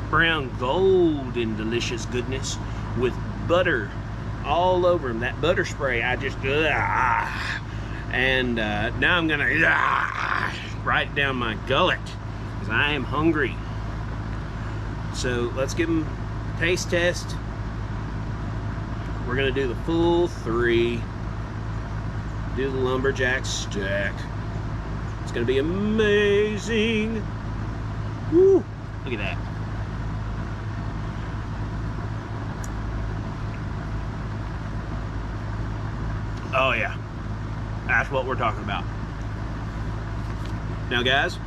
brown golden delicious goodness with butter all over them. That butter spray, I just and now I'm gonna right down my gullet because I am hungry. So let's give them a taste test. We're gonna do the full 3. Do the lumberjack stack. It's gonna be amazing. Woo! Look at that. Oh yeah, that's what we're talking about. Now guys,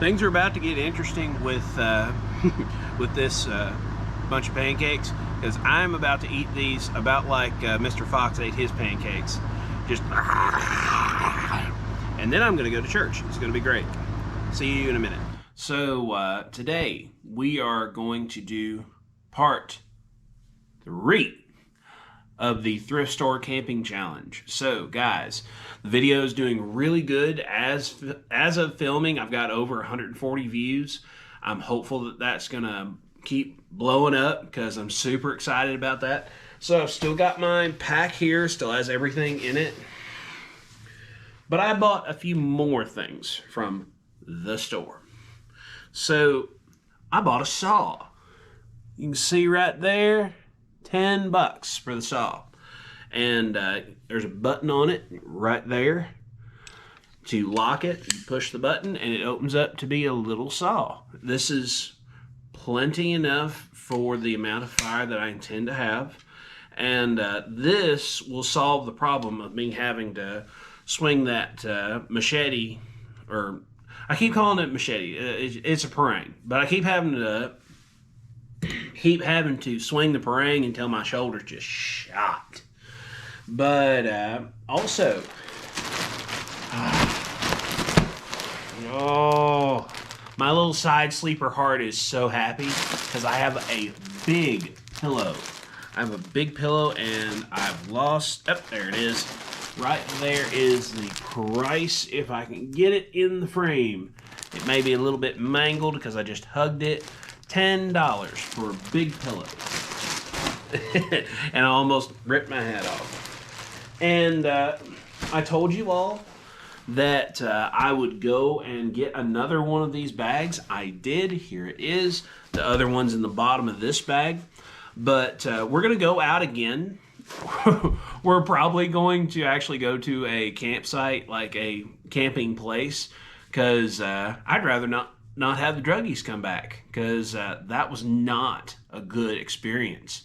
things are about to get interesting with with this bunch of pancakes, because I'm about to eat these about like Mr. Fox ate his pancakes. Just, and then I'm gonna go to church. It's gonna be great. See you in a minute. So today we are going to do part 3 of the Thrift Store Camping Challenge. So, guys, the video is doing really good as of filming. I've got over 140 views. I'm hopeful that that's going to keep blowing up because I'm super excited about that. So, I've still got my pack here, still has everything in it. But I bought a few more things from the store. So, I bought a saw. You can see right there, $10 for the saw. And there's a button on it right there. To lock it, you push the button and it opens up to be a little saw. This is plenty enough for the amount of fire that I intend to have. And this will solve the problem of me having to swing that machete, or I keep calling it machete. It's a parang, but I keep having to swing the parang until my shoulder's just shot. But also, oh, my little side sleeper heart is so happy because I have a big pillow. I have a big pillow and I've lost, oh, there it is. Right there is the price if I can get it in the frame. It may be a little bit mangled because I just hugged it. $10 for a big pillow. And I almost ripped my hat off. And I told you all that I would go and get another one of these bags. I did. Here it is. The other one's in the bottom of this bag. But we're going to go out again. We're probably going to actually go to a campsite, like a camping place, because I'd rather not have the druggies come back, because that was not a good experience.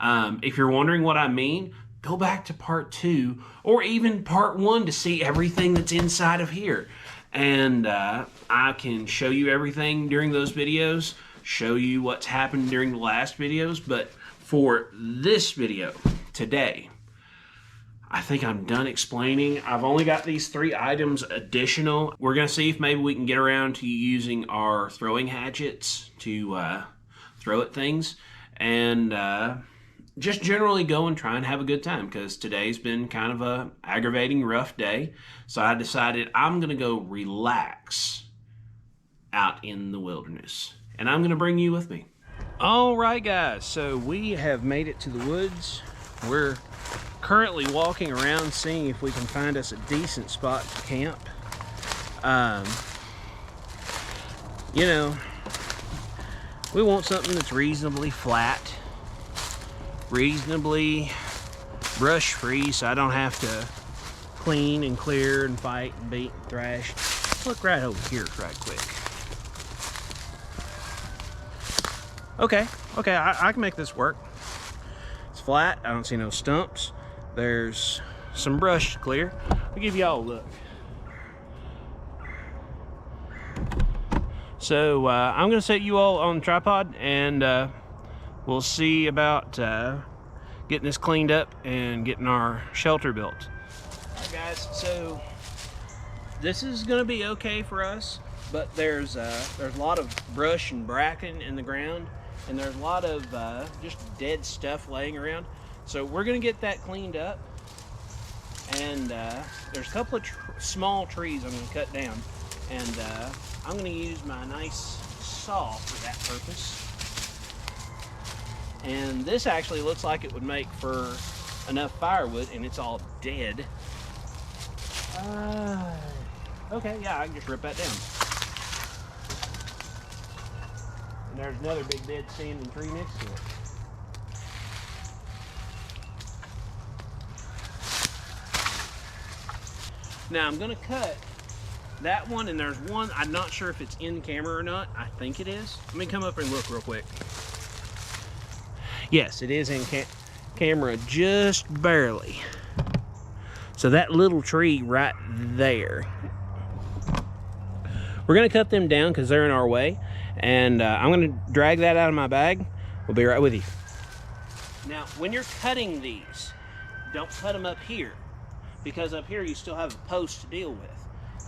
If you're wondering what I mean, go back to part 2 or even part 1 to see everything that's inside of here. And I can show you everything during those videos, show you what's happened during the last videos, but for this video today, I think I'm done explaining. I've only got these 3 items additional. We're going to see if maybe we can get around to using our throwing hatchets to throw at things. And just generally go and try and have a good time, because today's been kind of a aggravating, rough day. So I decided I'm going to go relax out in the wilderness. And I'm going to bring you with me. All right, guys. So we have made it to the woods. We're currently walking around seeing if we can find us a decent spot to camp. You know, we want something that's reasonably flat, reasonably brush free, so I don't have to clean and clear and fight and beat and thrash. Look right over here right quick. Okay, I can make this work. It's flat, I don't see no stumps. There's some brush to clear. I'll give y'all a look. So I'm gonna set you all on the tripod, and we'll see about getting this cleaned up and getting our shelter built. All right, guys, so this is gonna be okay for us, but there's a lot of brush and bracken in the ground, and there's a lot of just dead stuff laying around. So we're gonna get that cleaned up, and there's a couple of small trees I'm gonna cut down, and I'm gonna use my nice saw for that purpose. And this actually looks like it would make for enough firewood, and it's all dead. Okay, yeah, I can just rip that down. And there's another big dead standing tree next to it. Now I'm gonna cut that one, and there's one, I'm not sure if it's in camera or not. I think it is. Let me come up and look real quick. Yes, it is in camera, just barely. So that little tree right there. We're gonna cut them down because they're in our way, and I'm gonna drag that out of my bag. We'll be right with you. Now, when you're cutting these, don't cut them up here, because up here you still have a post to deal with.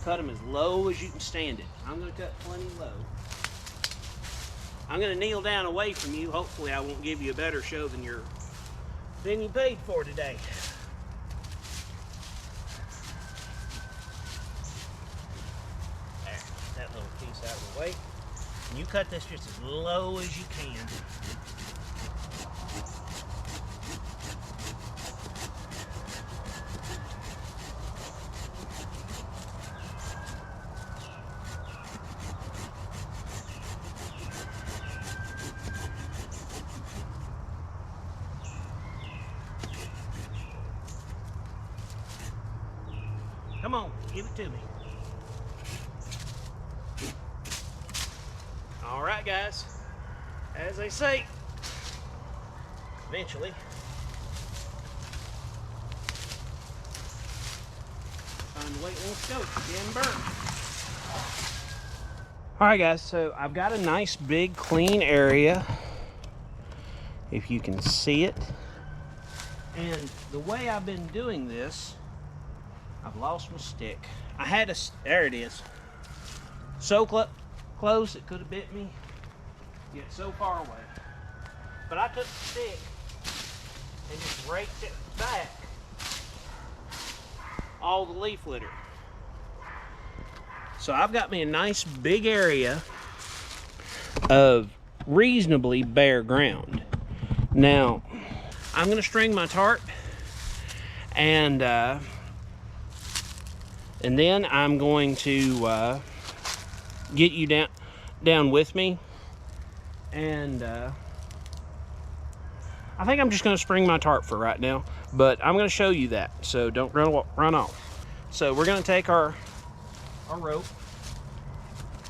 Cut them as low as you can stand it. I'm gonna cut plenty low. I'm gonna kneel down away from you. Hopefully I won't give you a better show than you paid for today. There, that little piece out of the way. And you cut this just as low as you can. Come on, give it to me. All right, guys. As they say, eventually, find the weight on the scope, getting burnt. All right, guys, so I've got a nice big clean area, if you can see it. And the way I've been doing this, I've lost my stick. I had a, there it is. So close it could have bit me, yet so far away. But I took the stick and just raked it back, all the leaf litter. So I've got me a nice big area of reasonably bare ground. Now, I'm gonna string my tarp and then I'm going to get you down with me, and I think I'm just going to spring my tarp for right now, but I'm going to show you that, so don't run off. So we're going to take our rope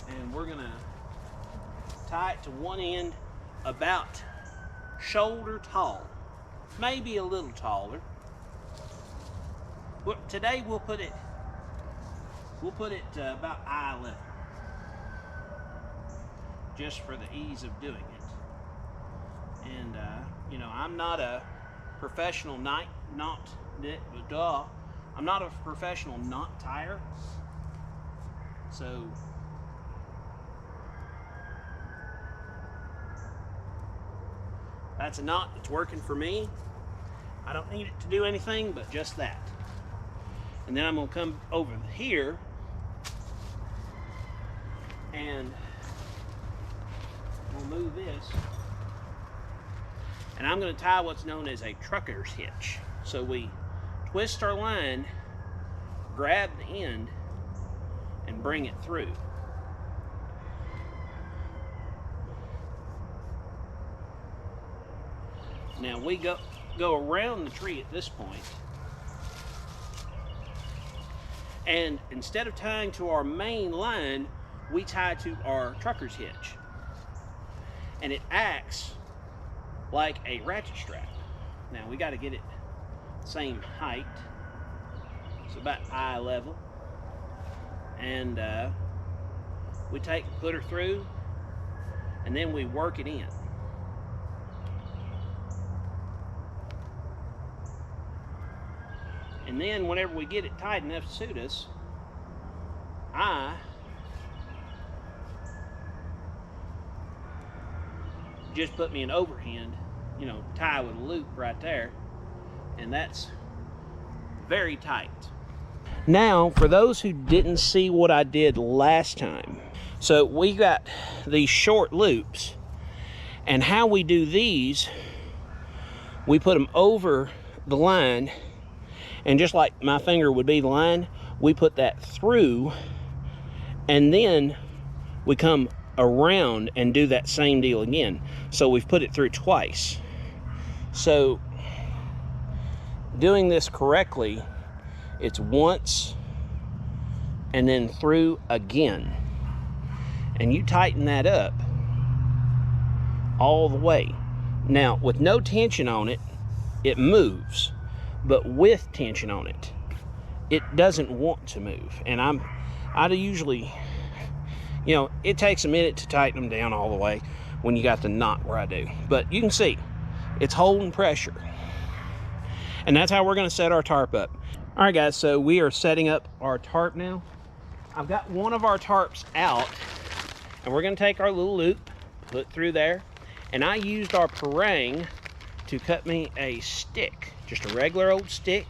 and we're going to tie it to one end about shoulder tall, maybe a little taller. But today we'll put it about eye level, just for the ease of doing it. And you know, I'm not a professional knot tire, so that's a knot that's working for me. I don't need it to do anything but just that. And then I'm going to come over here and we'll move this. And I'm going to tie what's known as a trucker's hitch. So we twist our line, grab the end, and bring it through. Now we go around the tree at this point. And instead of tying to our main line, we tie to our trucker's hitch. And it acts like a ratchet strap. Now we got to get it same height. It's about eye level. And we put her through, and then we work it in. And then whenever we get it tight enough to suit us, I just put me an overhand, you know, tie with a loop right there, and that's very tight. Now, for those who didn't see what I did last time, so we got these short loops, and how we do these, we put them over the line, and just like my finger would be the line, we put that through, and then we come around and do that same deal again. So we've put it through twice. So doing this correctly, it's once and then through again. And you tighten that up all the way. Now, with no tension on it, it moves. But with tension on it, it doesn't want to move. And I'd usually, you know, it takes a minute to tighten them down all the way when you got the knot where I do. But you can see, it's holding pressure. And that's how we're gonna set our tarp up. All right, guys, so we are setting up our tarp now. I've got one of our tarps out, and we're gonna take our little loop, put through there. And I used our parang to cut me a stick, just a regular old stick.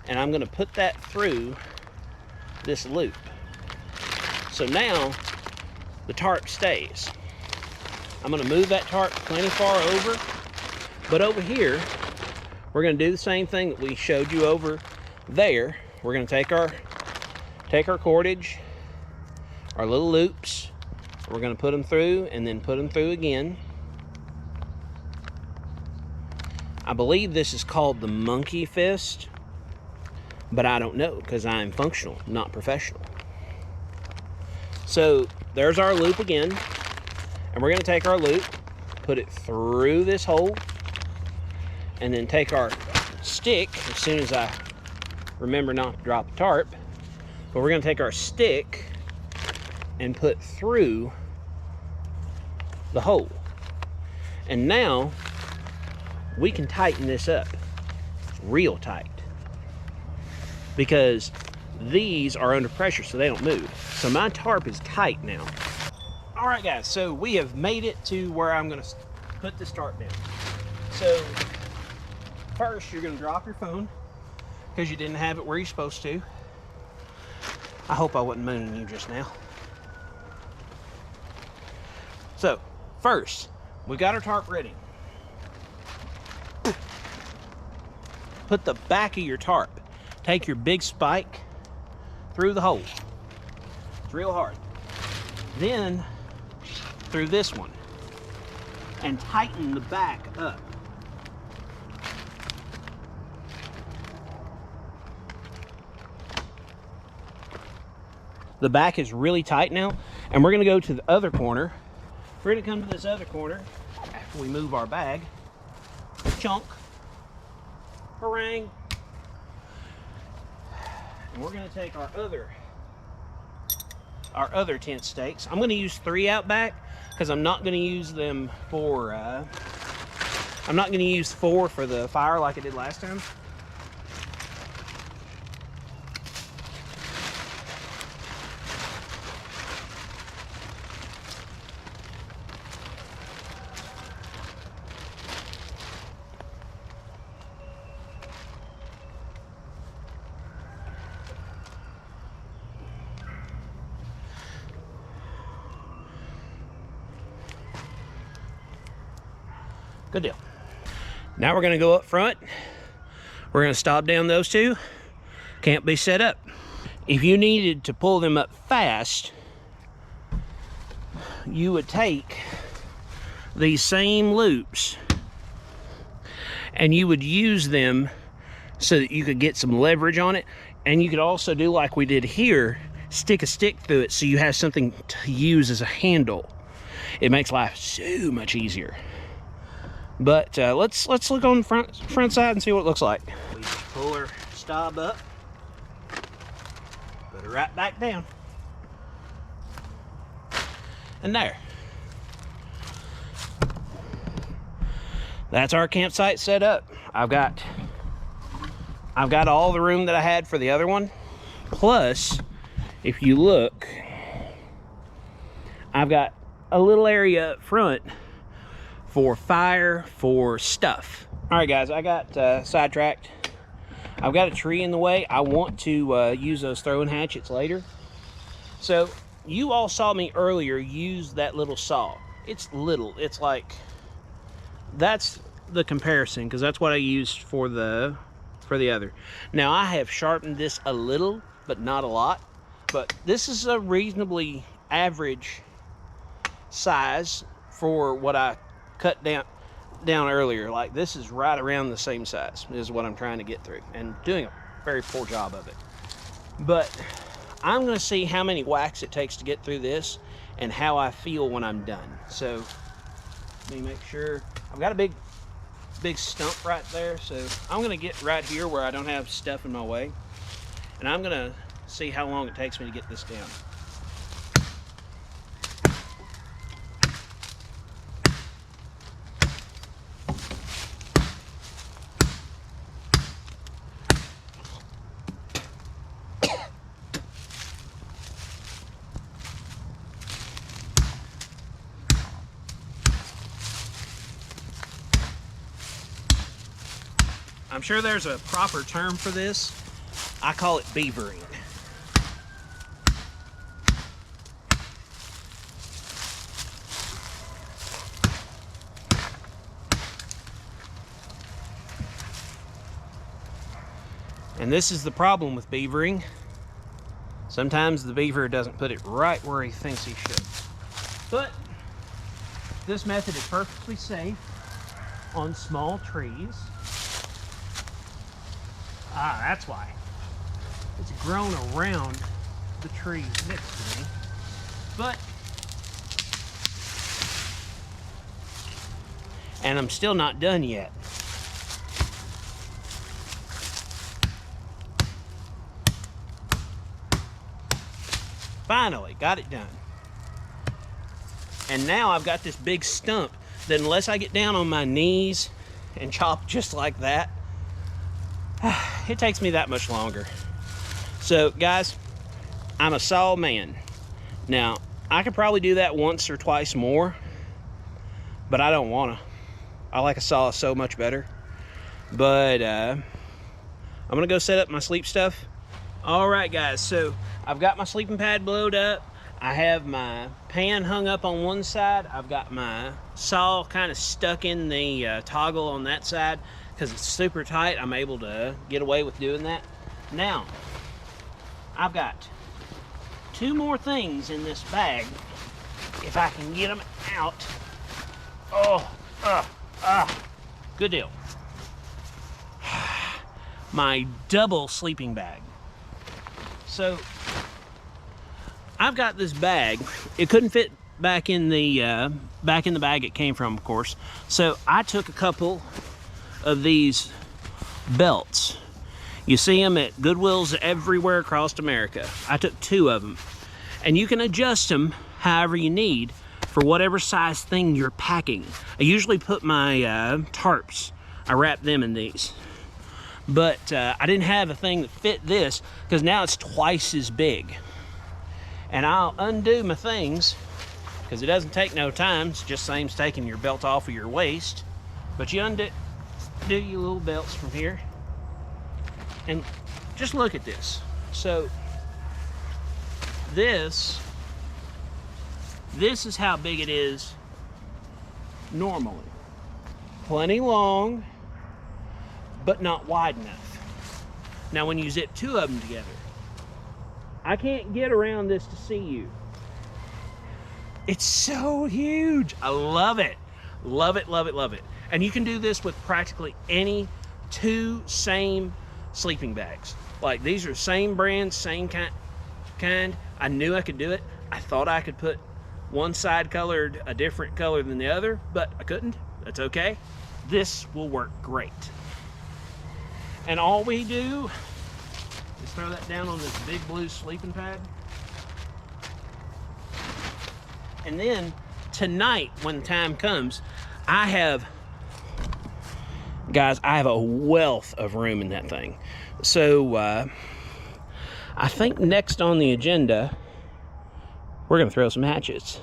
And I'm gonna put that through this loop. So now the tarp stays. I'm gonna move that tarp plenty far over, but over here, we're gonna do the same thing that we showed you over there. We're gonna take our cordage, our little loops, we're gonna put them through and then put them through again. I believe this is called the monkey fist, but I don't know because I'm functional, not professional. So there's our loop again, and we're gonna take our loop, put it through this hole, and then take our stick, as soon as I remember not to drop the tarp, but we're gonna take our stick and put through the hole. And now we can tighten this up real tight because these are under pressure so they don't move. So my tarp is tight now. All right guys, so we have made it to where I'm gonna put this tarp down. So first you're gonna drop your phone because you didn't have it where you're supposed to. I hope I wasn't mooning you just now. So first, we got our tarp ready. Put the back of your tarp, take your big spike through the hole. It's real hard. Then through this one and tighten the back up. The back is really tight now, and we're gonna go to the other corner. We're gonna come to this other corner after we move our bag. Chunk, parang, and we're gonna take our other tent stakes. I'm gonna use 3 out back because I'm not gonna use them for, I'm not gonna use 4 for the fire like I did last time. Good deal. Now we're gonna go up front. We're gonna stop down those 2. Can't be set up. If you needed to pull them up fast, you would take these same loops and you would use them so that you could get some leverage on it. And you could also do like we did here, stick a stick through it so you have something to use as a handle. It makes life so much easier. But let's look on the front side and see what it looks like. We pull our stop up, put it right back down, and there. That's our campsite set up. I've got all the room that I had for the other one. Plus, if you look, I've got a little area up front for fire, for stuff. All right guys, I got sidetracked. I've got a tree in the way. I want to use those throwing hatchets later. So you all saw me earlier use that little saw. It's little, it's like, that's the comparison because that's what I used for the other. Now I have sharpened this a little, but not a lot. But this is a reasonably average size for what I cut down earlier. Like this is right around the same size is what I'm trying to get through, and doing a very poor job of it. But I'm gonna see how many whacks it takes to get through this and how I feel when I'm done. So let me make sure. I've got a big stump right there, so I'm gonna get right here where I don't have stuff in my way, and I'm gonna see how long it takes me to get this down. I'm sure there's a proper term for this. I call it beavering. And this is the problem with beavering. Sometimes the beaver doesn't put it right where he thinks he should. But this method is perfectly safe on small trees. Ah, that's why. It's grown around the trees next to me. But, and I'm still not done yet. Finally, got it done. And now I've got this big stump that unless I get down on my knees and chop just like that, it takes me that much longer. So guys, I'm a saw man. Now, I could probably do that once or twice more, but I don't wanna. I like a saw so much better. But I'm gonna go set up my sleep stuff. All right guys, so I've got my sleeping pad blowed up. I have my pan hung up on one side. I've got my saw kind of stuck in the toggle on that side because it's super tight. I'm able to get away with doing that. Now, I've got 2 more things in this bag. If I can get them out. Good deal. My double sleeping bag. So I've got this bag. It couldn't fit back in the bag it came from, of course. So I took a couple of these belts. You see them at Goodwills everywhere across America. I took 2 of them, and you can adjust them however you need for whatever size thing you're packing. I usually put my tarps. I wrap them in these. But I didn't have a thing that fit this because now it's twice as big. And I'll undo my things because it doesn't take no time. It's just same as taking your belt off of your waist. But you undo your little belts from here. And just look at this. So this is how big it is normally. Plenty long, but not wide enough. Now when you zip 2 of them together, I can't get around this to see you. It's so huge. I love it. Love it, love it, love it. And you can do this with practically any 2 same sleeping bags. Like these are same brand, same kind. I knew I could do it. I thought I could put one side colored a different color than the other, but I couldn't. That's okay. This will work great. And all we do is throw that down on this big blue sleeping pad. And then tonight, when the time comes, I have a wealth of room in that thing. So I think next on the agenda, we're gonna throw some hatchets.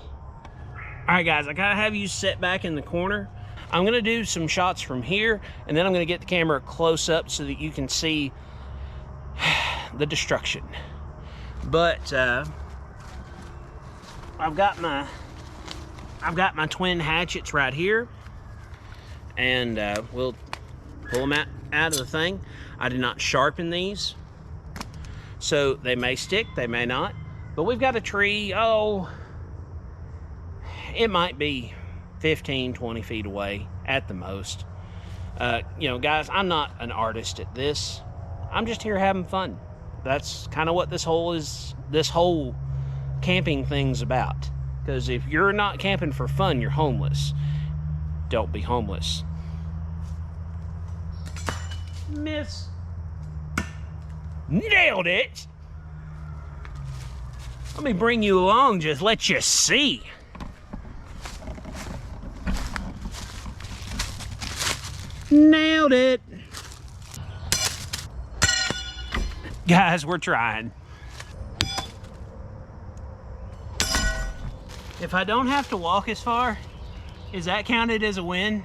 All right guys, I gotta have you sit back in the corner. I'm gonna do some shots from here, and then I'm gonna get the camera close up so that you can see the destruction. But I've got my twin hatchets right here, and we'll pull them out of the thing. I did not sharpen these, so they may stick, they may not. But we've got a tree, it might be 15, 20 feet away at the most. You know, guys, I'm not an artist at this. I'm just here having fun. That's kind of what this whole camping thing's about. Because if you're not camping for fun, you're homeless. Don't be homeless. Miss. Nailed it. Let me bring you along, just let you see. Nailed it. Guys, we're trying. If I don't have to walk as far, is that counted as a win?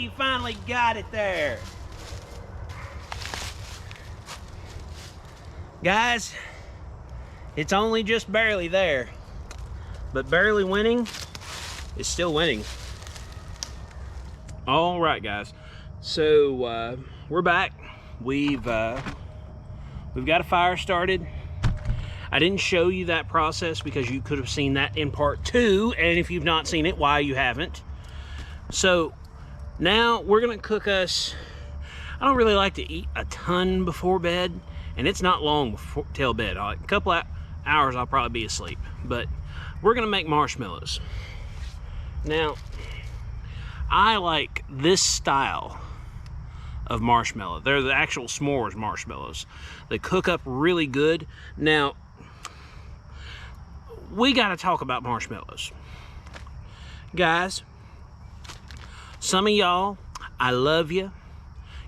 you finally got it there. Guys, it's only just barely there, but barely winning is still winning. All right, guys. So we're back. We've got a fire started. I didn't show you that process because you could have seen that in part 2, and if you've not seen it, why you haven't. So now we're gonna cook us. I don't really like to eat a ton before bed, and it's not long before till bed. A couple of hours I'll probably be asleep, but we're gonna make marshmallows. Now, I like this style of marshmallow. They're the actual s'mores marshmallows. They cook up really good. Now, we gotta talk about marshmallows. Guys, some of y'all, I love you.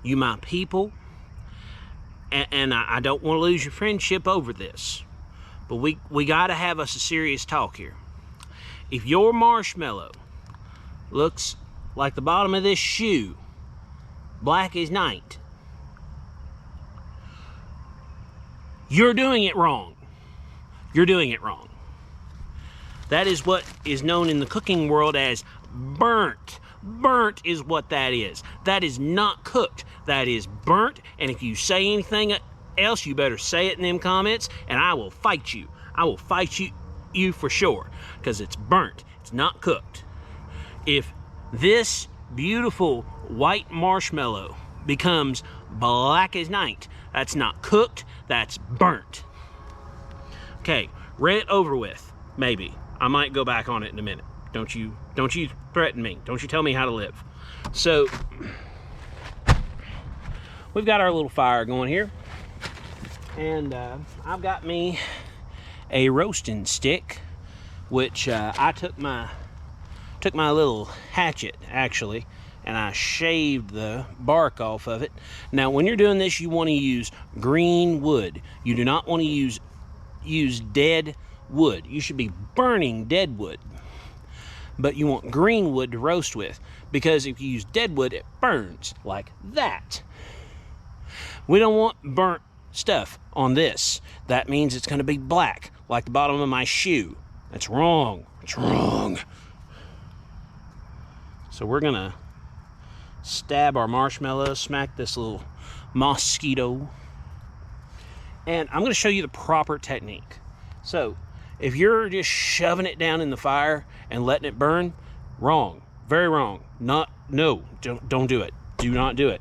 You my people. And I don't want to lose your friendship over this. But we gotta have us a serious talk here. If your marshmallow looks like the bottom of this shoe, black as night, you're doing it wrong. You're doing it wrong. That is what is known in the cooking world as burnt. Burnt is what that is. That is not cooked. That is burnt. And if you say anything else, you better say it in them comments, and I will fight you. I will fight you for sure, because it's burnt. It's not cooked. If this beautiful white marshmallow becomes black as night, that's not cooked. That's burnt. Okay, read it over with. Maybe I might go back on it in a minute. Don't you threaten me. Don't you tell me how to live. So we've got our little fire going here, and I've got me a roasting stick, which I took my little hatchet actually, and I shaved the bark off of it. Now, when you're doing this, you want to use green wood. You do not want to use dead wood. You should be burning dead wood, but you want green wood to roast with, because if you use dead wood, it burns like that. We don't want burnt stuff on this. That means it's going to be black like the bottom of my shoe. That's wrong. It's wrong. So we're gonna stab our marshmallows, smack this little mosquito, and I'm gonna show you the proper technique. So if you're just shoving it down in the fire and letting it burn, wrong. Very wrong. No, don't do it. Do not do it.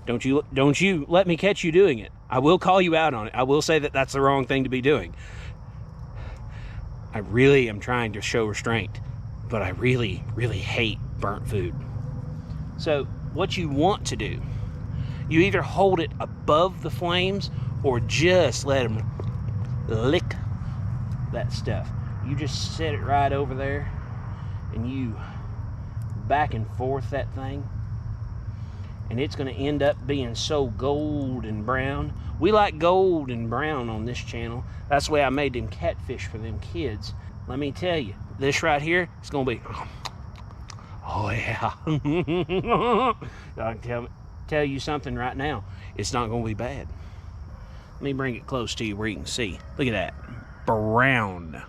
Don't you let me catch you doing it. I will call you out on it. I will say that that's the wrong thing to be doing. I really am trying to show restraint, but I really, really hate burnt food. So what you want to do, you either hold it above the flames or just let them lick that stuff. You just set it right over there and you back and forth that thing, and it's going to end up being so golden brown. We like golden brown on this channel. That's the way I made them catfish for them kids. Let me tell you, this right here is going to be, oh yeah. I can tell you something right now. It's not going to be bad. Let me bring it close to you where you can see. Look at that. Brown.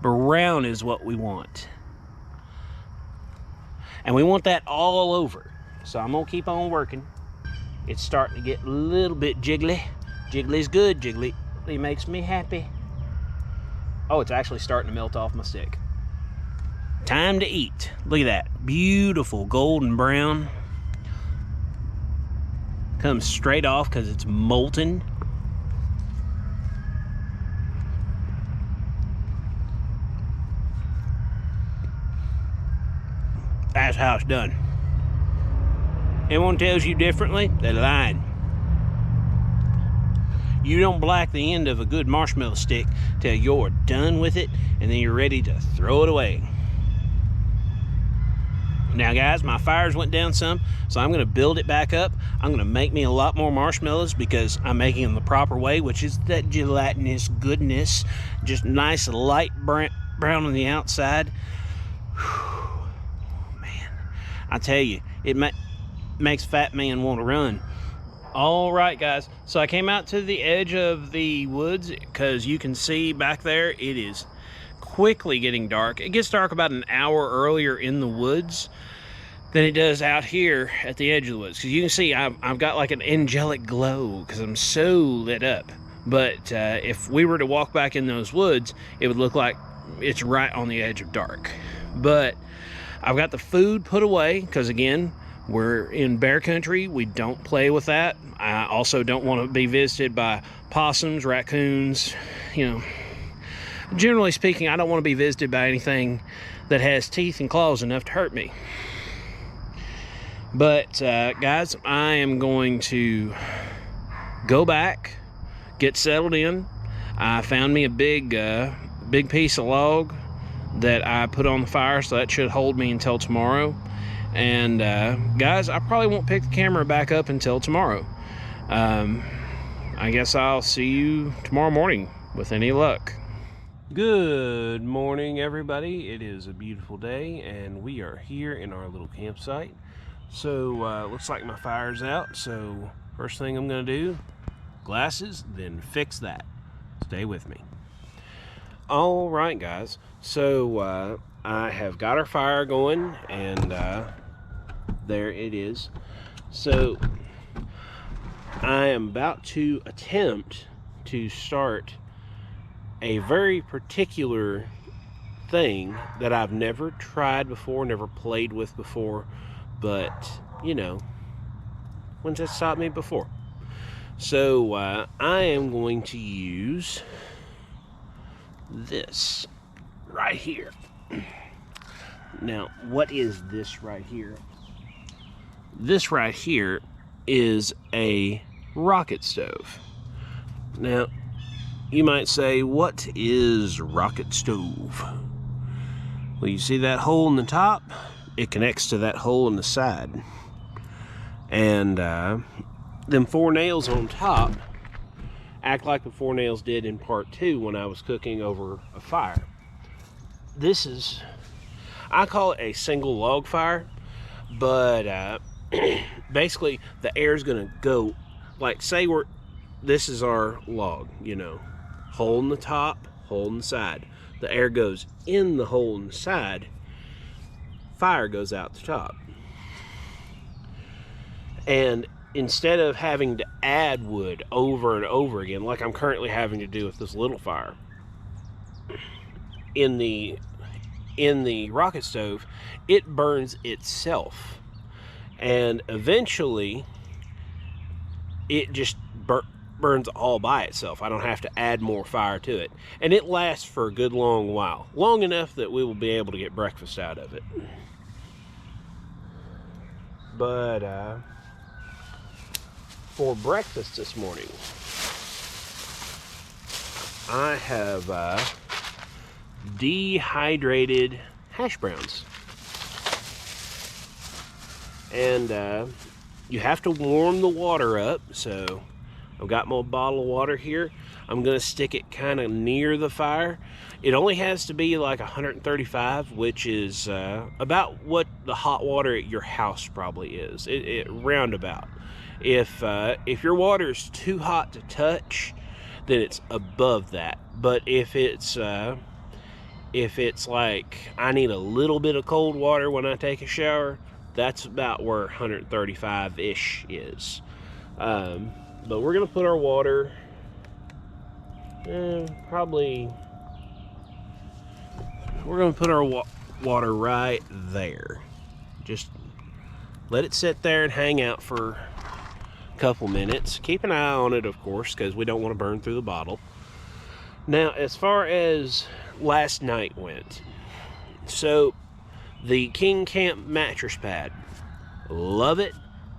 Brown is what we want. And we want that all over. So I'm going to keep on working. It's starting to get a little bit jiggly. Jiggly's good. Jiggly makes me happy. Oh, it's actually starting to melt off my stick. Time to eat. Look at that. Beautiful golden brown. Comes straight off because it's molten. That's how it's done. Anyone tells you differently, they're lying. You don't black the end of a good marshmallow stick till you're done with it, and then you're ready to throw it away. Now guys, my fires went down some, so I'm gonna build it back up. I'm gonna make me a lot more marshmallows because I'm making them the proper way, which is that gelatinous goodness. Just nice light brown on the outside. Whew, man. I tell you, it makes fat man want to run. All right, guys. So I came out to the edge of the woods because you can see back there it is quickly getting dark. It gets dark about an hour earlier in the woods than it does out here at the edge of the woods. Because you can see I've got like an angelic glow because I'm so lit up. But if we were to walk back in those woods, it would look like it's right on the edge of dark. But I've got the food put away because, again, we're in bear country. We don't play with that. I also don't want to be visited by possums, raccoons. You know, generally speaking, I don't want to be visited by anything that has teeth and claws enough to hurt me. But guys, I am going to go back, get settled in. I found me a big piece of log that I put on the fire, so that should hold me until tomorrow. And guys, I probably won't pick the camera back up until tomorrow. I guess I'll see you tomorrow morning with any luck. Good morning, everybody. It is a beautiful day, and we are here in our little campsite. So looks like my fire's out, so first thing I'm gonna do, glasses, then fix that. Stay with me. All right, guys, so I have got our fire going, and there it is. So I am about to attempt to start a very particular thing that I've never tried before, never played with before, but you know, when's that stopped me before? So I am going to use this right here. Now, what is this right here? This right here is a rocket stove. Now, you might say, what is rocket stove? Well, you see that hole in the top? It connects to that hole in the side. And them 4 nails on top act like the 4 nails did in part 2 when I was cooking over a fire. This is, I call it a single log fire, but basically the air is gonna go, like, say this is our log, you know, hole in the top, hole in the side. The air goes in the hole in the side, fire goes out the top. And instead of having to add wood over and over again, like I'm currently having to do with this little fire, in the rocket stove, it burns itself. And eventually, it just burns all by itself. I don't have to add more fire to it. And it lasts for a good long while. Long enough that we will be able to get breakfast out of it. But, for breakfast this morning, I have dehydrated hash browns. And you have to warm the water up, so I've got my bottle of water here. I'm gonna stick it kind of near the fire. It only has to be like 135, which is about what the hot water at your house probably is. It roundabout. If your water is too hot to touch, then it's above that. But if it's like I need a little bit of cold water when I take a shower, that's about where 135-ish is. But we're gonna put our water probably. We're gonna put our water right there. Just let it sit there and hang out for a couple minutes. Keep an eye on it, of course, because we don't want to burn through the bottle. Now, as far as last night went, so the King Camp mattress pad, love it,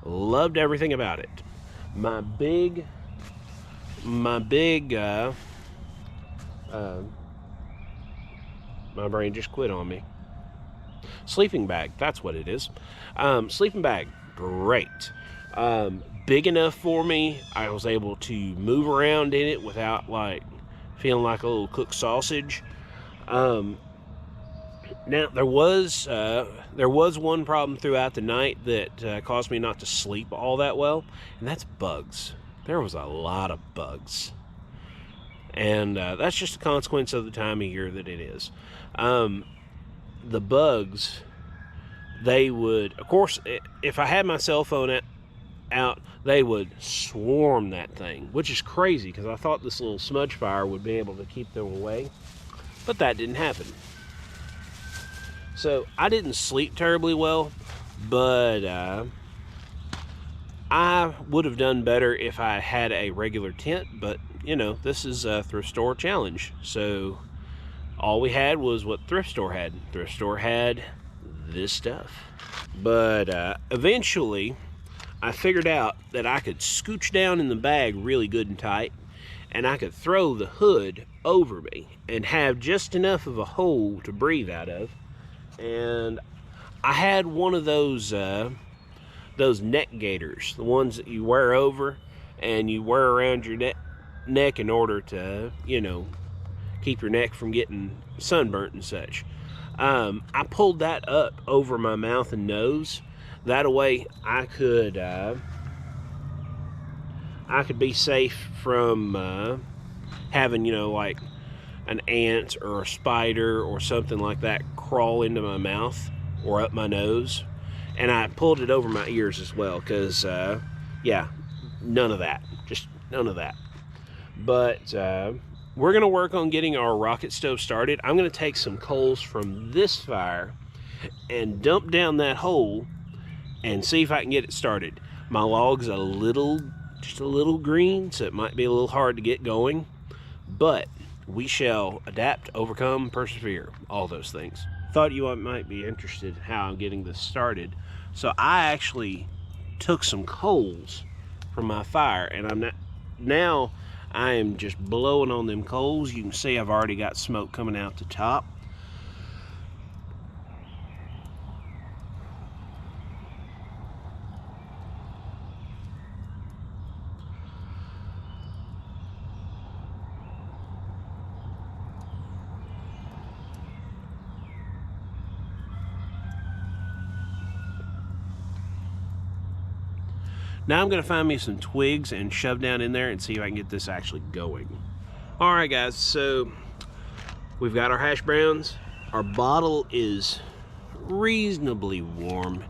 loved everything about it. My brain just quit on me. Sleeping bag, that's what it is. Sleeping bag, great. Big enough for me. I was able to move around in it without like feeling like a little cooked sausage. Now there was one problem throughout the night that caused me not to sleep all that well, and that's bugs. There was a lot of bugs, and that's just a consequence of the time of year that it is. The bugs, they would, of course, if I had my cell phone out, they would swarm that thing, which is crazy because I thought this little smudge fire would be able to keep them away, but that didn't happen. So I didn't sleep terribly well, but I would have done better if I had a regular tent, but you know, this is a thrift store challenge, so all we had was what thrift store had. Thrift store had this stuff. But eventually I figured out that I could scooch down in the bag really good and tight, and I could throw the hood over me and have just enough of a hole to breathe out of. And I had one of those neck gaiters, the ones that you wear over and you wear around your neck in order to, you know, keep your neck from getting sunburnt and such. I pulled that up over my mouth and nose. That way I could be safe from having, you know, like an ant or a spider or something like that crawl into my mouth or up my nose. And I pulled it over my ears as well because, yeah, none of that. Just none of that. But we're going to work on getting our rocket stove started. I'm going to take some coals from this fire and dump down that hole and see if I can get it started. My log's just a little green, so it might be a little hard to get going, but we shall adapt, overcome, persevere, all those things. Thought you might be interested in how I'm getting this started. So I actually took some coals from my fire, and now I am just blowing on them coals. You can see I've already got smoke coming out the top. Now I'm going to find me some twigs and shove down in there and see if I can get this actually going. All right, guys, so we've got our hash browns. Our bottle is reasonably warm.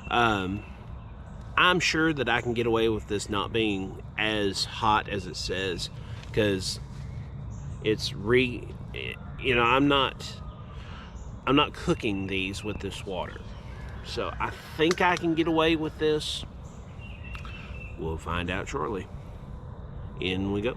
I'm sure that I can get away with this not being as hot as it says, because it's you know, I'm not cooking these with this water. So I think I can get away with this. We'll find out shortly. In we go.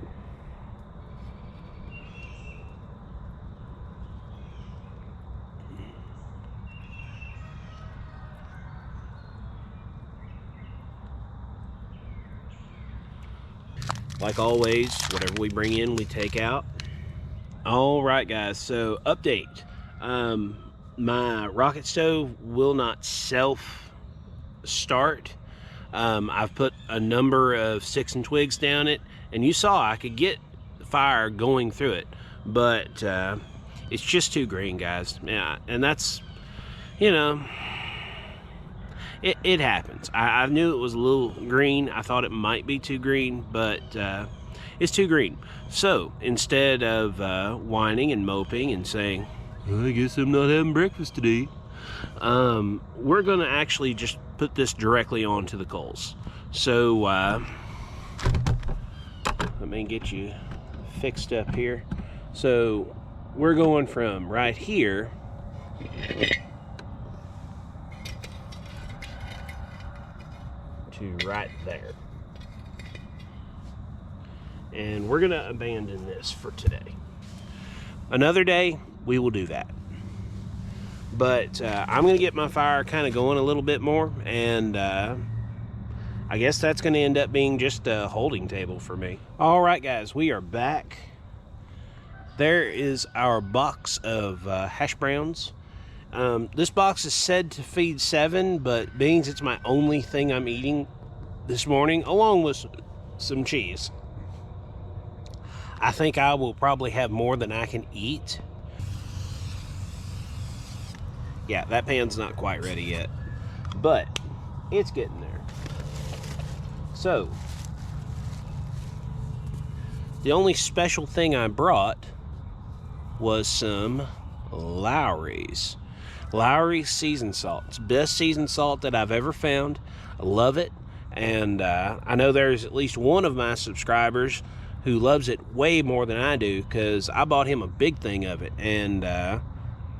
Like always, whatever we bring in, we take out. All right, guys, so update. My rocket stove will not self-start. I've put a number of sticks and twigs down it, and you saw I could get the fire going through it, but it's just too green, guys. Yeah, and that's, you know, it happens. I knew it was a little green. I thought it might be too green, but it's too green. So instead of whining and moping and saying, I guess I'm not having breakfast today, we're gonna actually just put this directly onto the coals. So let me get you fixed up here. So we're going from right here to right there, and we're gonna abandon this for today. Another day we will do that. But I'm going to get my fire kind of going a little bit more, and I guess that's going to end up being just a holding table for me. All right, guys, we are back. There is our box of hash browns. This box is said to feed 7, but being it's my only thing I'm eating this morning, along with some cheese, I think I will probably have more than I can eat. Yeah, that pan's not quite ready yet, but it's getting there. So, the only special thing I brought was some Lowry's. Lowry's seasoned salt. It's the best seasoned salt that I've ever found. I love it. And I know there's at least one of my subscribers who loves it way more than I do, because I bought him a big thing of it. And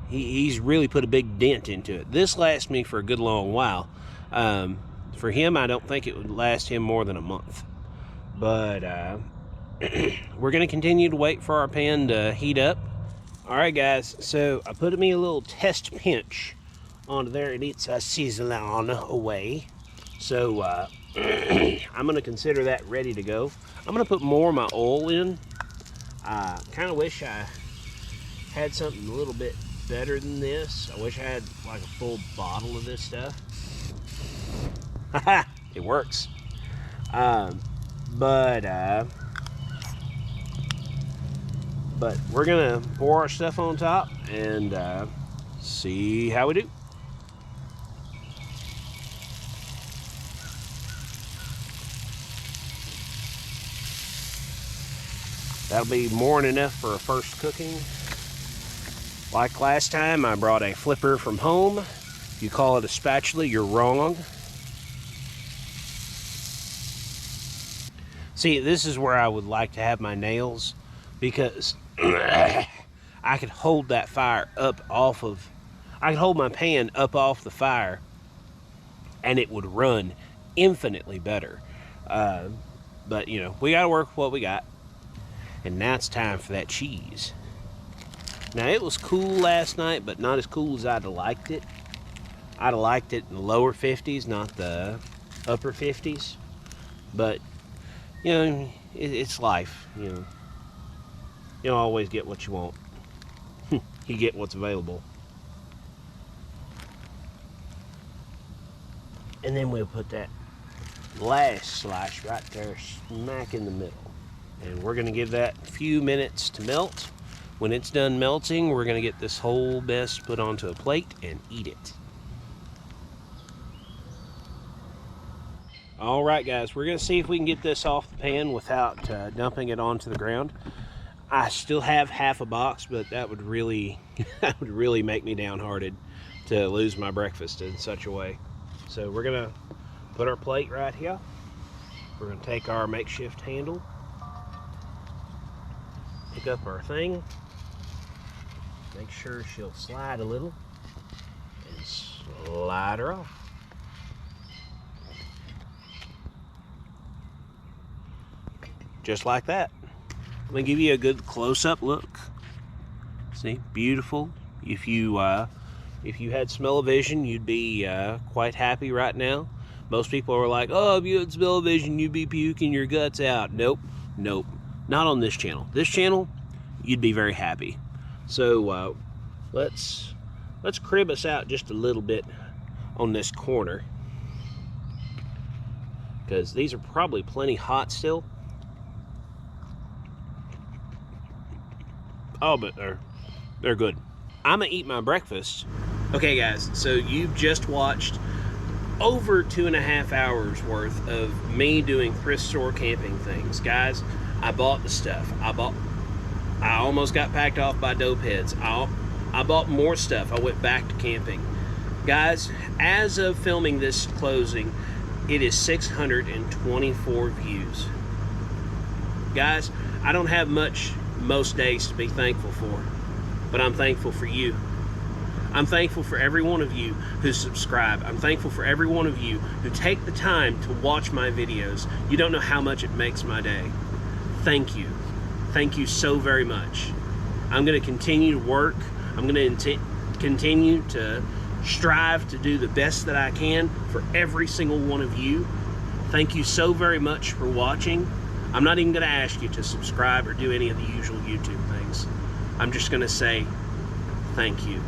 he's really put a big dent into it. This lasts me for a good long while. For him, I don't think it would last him more than a month. But we're going to continue to wait for our pan to heat up. Alright guys, so I put me a little test pinch onto there, and it's sizzling away. So I'm going to consider that ready to go. I'm going to put more of my oil in. I kind of wish I had something a little bit better than this. I wish I had like a full bottle of this stuff. It works. But we're gonna pour our stuff on top and see how we do. That'll be more than enough for a first cooking. Like last time, I brought a flipper from home. If you call it a spatula, you're wrong. See, this is where I would like to have my nails, because I could hold that fire up off of, I could hold my pan up off the fire and it would run infinitely better. But you know, we gotta work with what we got. And now it's time for that cheese. Now it was cool last night, but not as cool as I'd have liked it. I'd have liked it in the lower 50s, not the upper 50s. But you know, it's life, you know. You don't always get what you want. You get what's available. And then we'll put that last slice right there smack in the middle. And we're gonna give that a few minutes to melt. When it's done melting, we're gonna get this whole mess put onto a plate and eat it. All right, guys, we're gonna see if we can get this off the pan without dumping it onto the ground. I still have half a box, but that would really, that would really make me downhearted to lose my breakfast in such a way. So we're gonna put our plate right here. We're gonna take our makeshift handle, pick up our thing, make sure she'll slide a little, and slide her off. Just like that. Let me give you a good close-up look. See, beautiful. If you had smell-o-vision, you'd be quite happy right now. Most people are like, oh, if you had smell-o-vision, you'd be puking your guts out. Nope, nope, not on this channel. This channel, you'd be very happy. So let's crib us out just a little bit on this corner, because these are probably plenty hot still. Oh, but they're good. I'm gonna eat my breakfast. Okay guys, so you've just watched over 2.5 hours worth of me doing thrift store camping things. Guys, I bought the stuff. I almost got packed off by dope heads. I bought more stuff. I went back to camping. Guys, as of filming this closing, it is 624 views. Guys, I don't have much most days to be thankful for, but I'm thankful for you. I'm thankful for every one of you who subscribe. I'm thankful for every one of you who take the time to watch my videos. You don't know how much it makes my day. Thank you. Thank you so very much. I'm going to continue to work. I'm going to continue to strive to do the best that I can for every single one of you. Thank you so very much for watching. I'm not even going to ask you to subscribe or do any of the usual YouTube things. I'm just going to say thank you.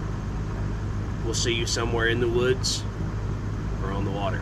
We'll see you somewhere in the woods or on the water.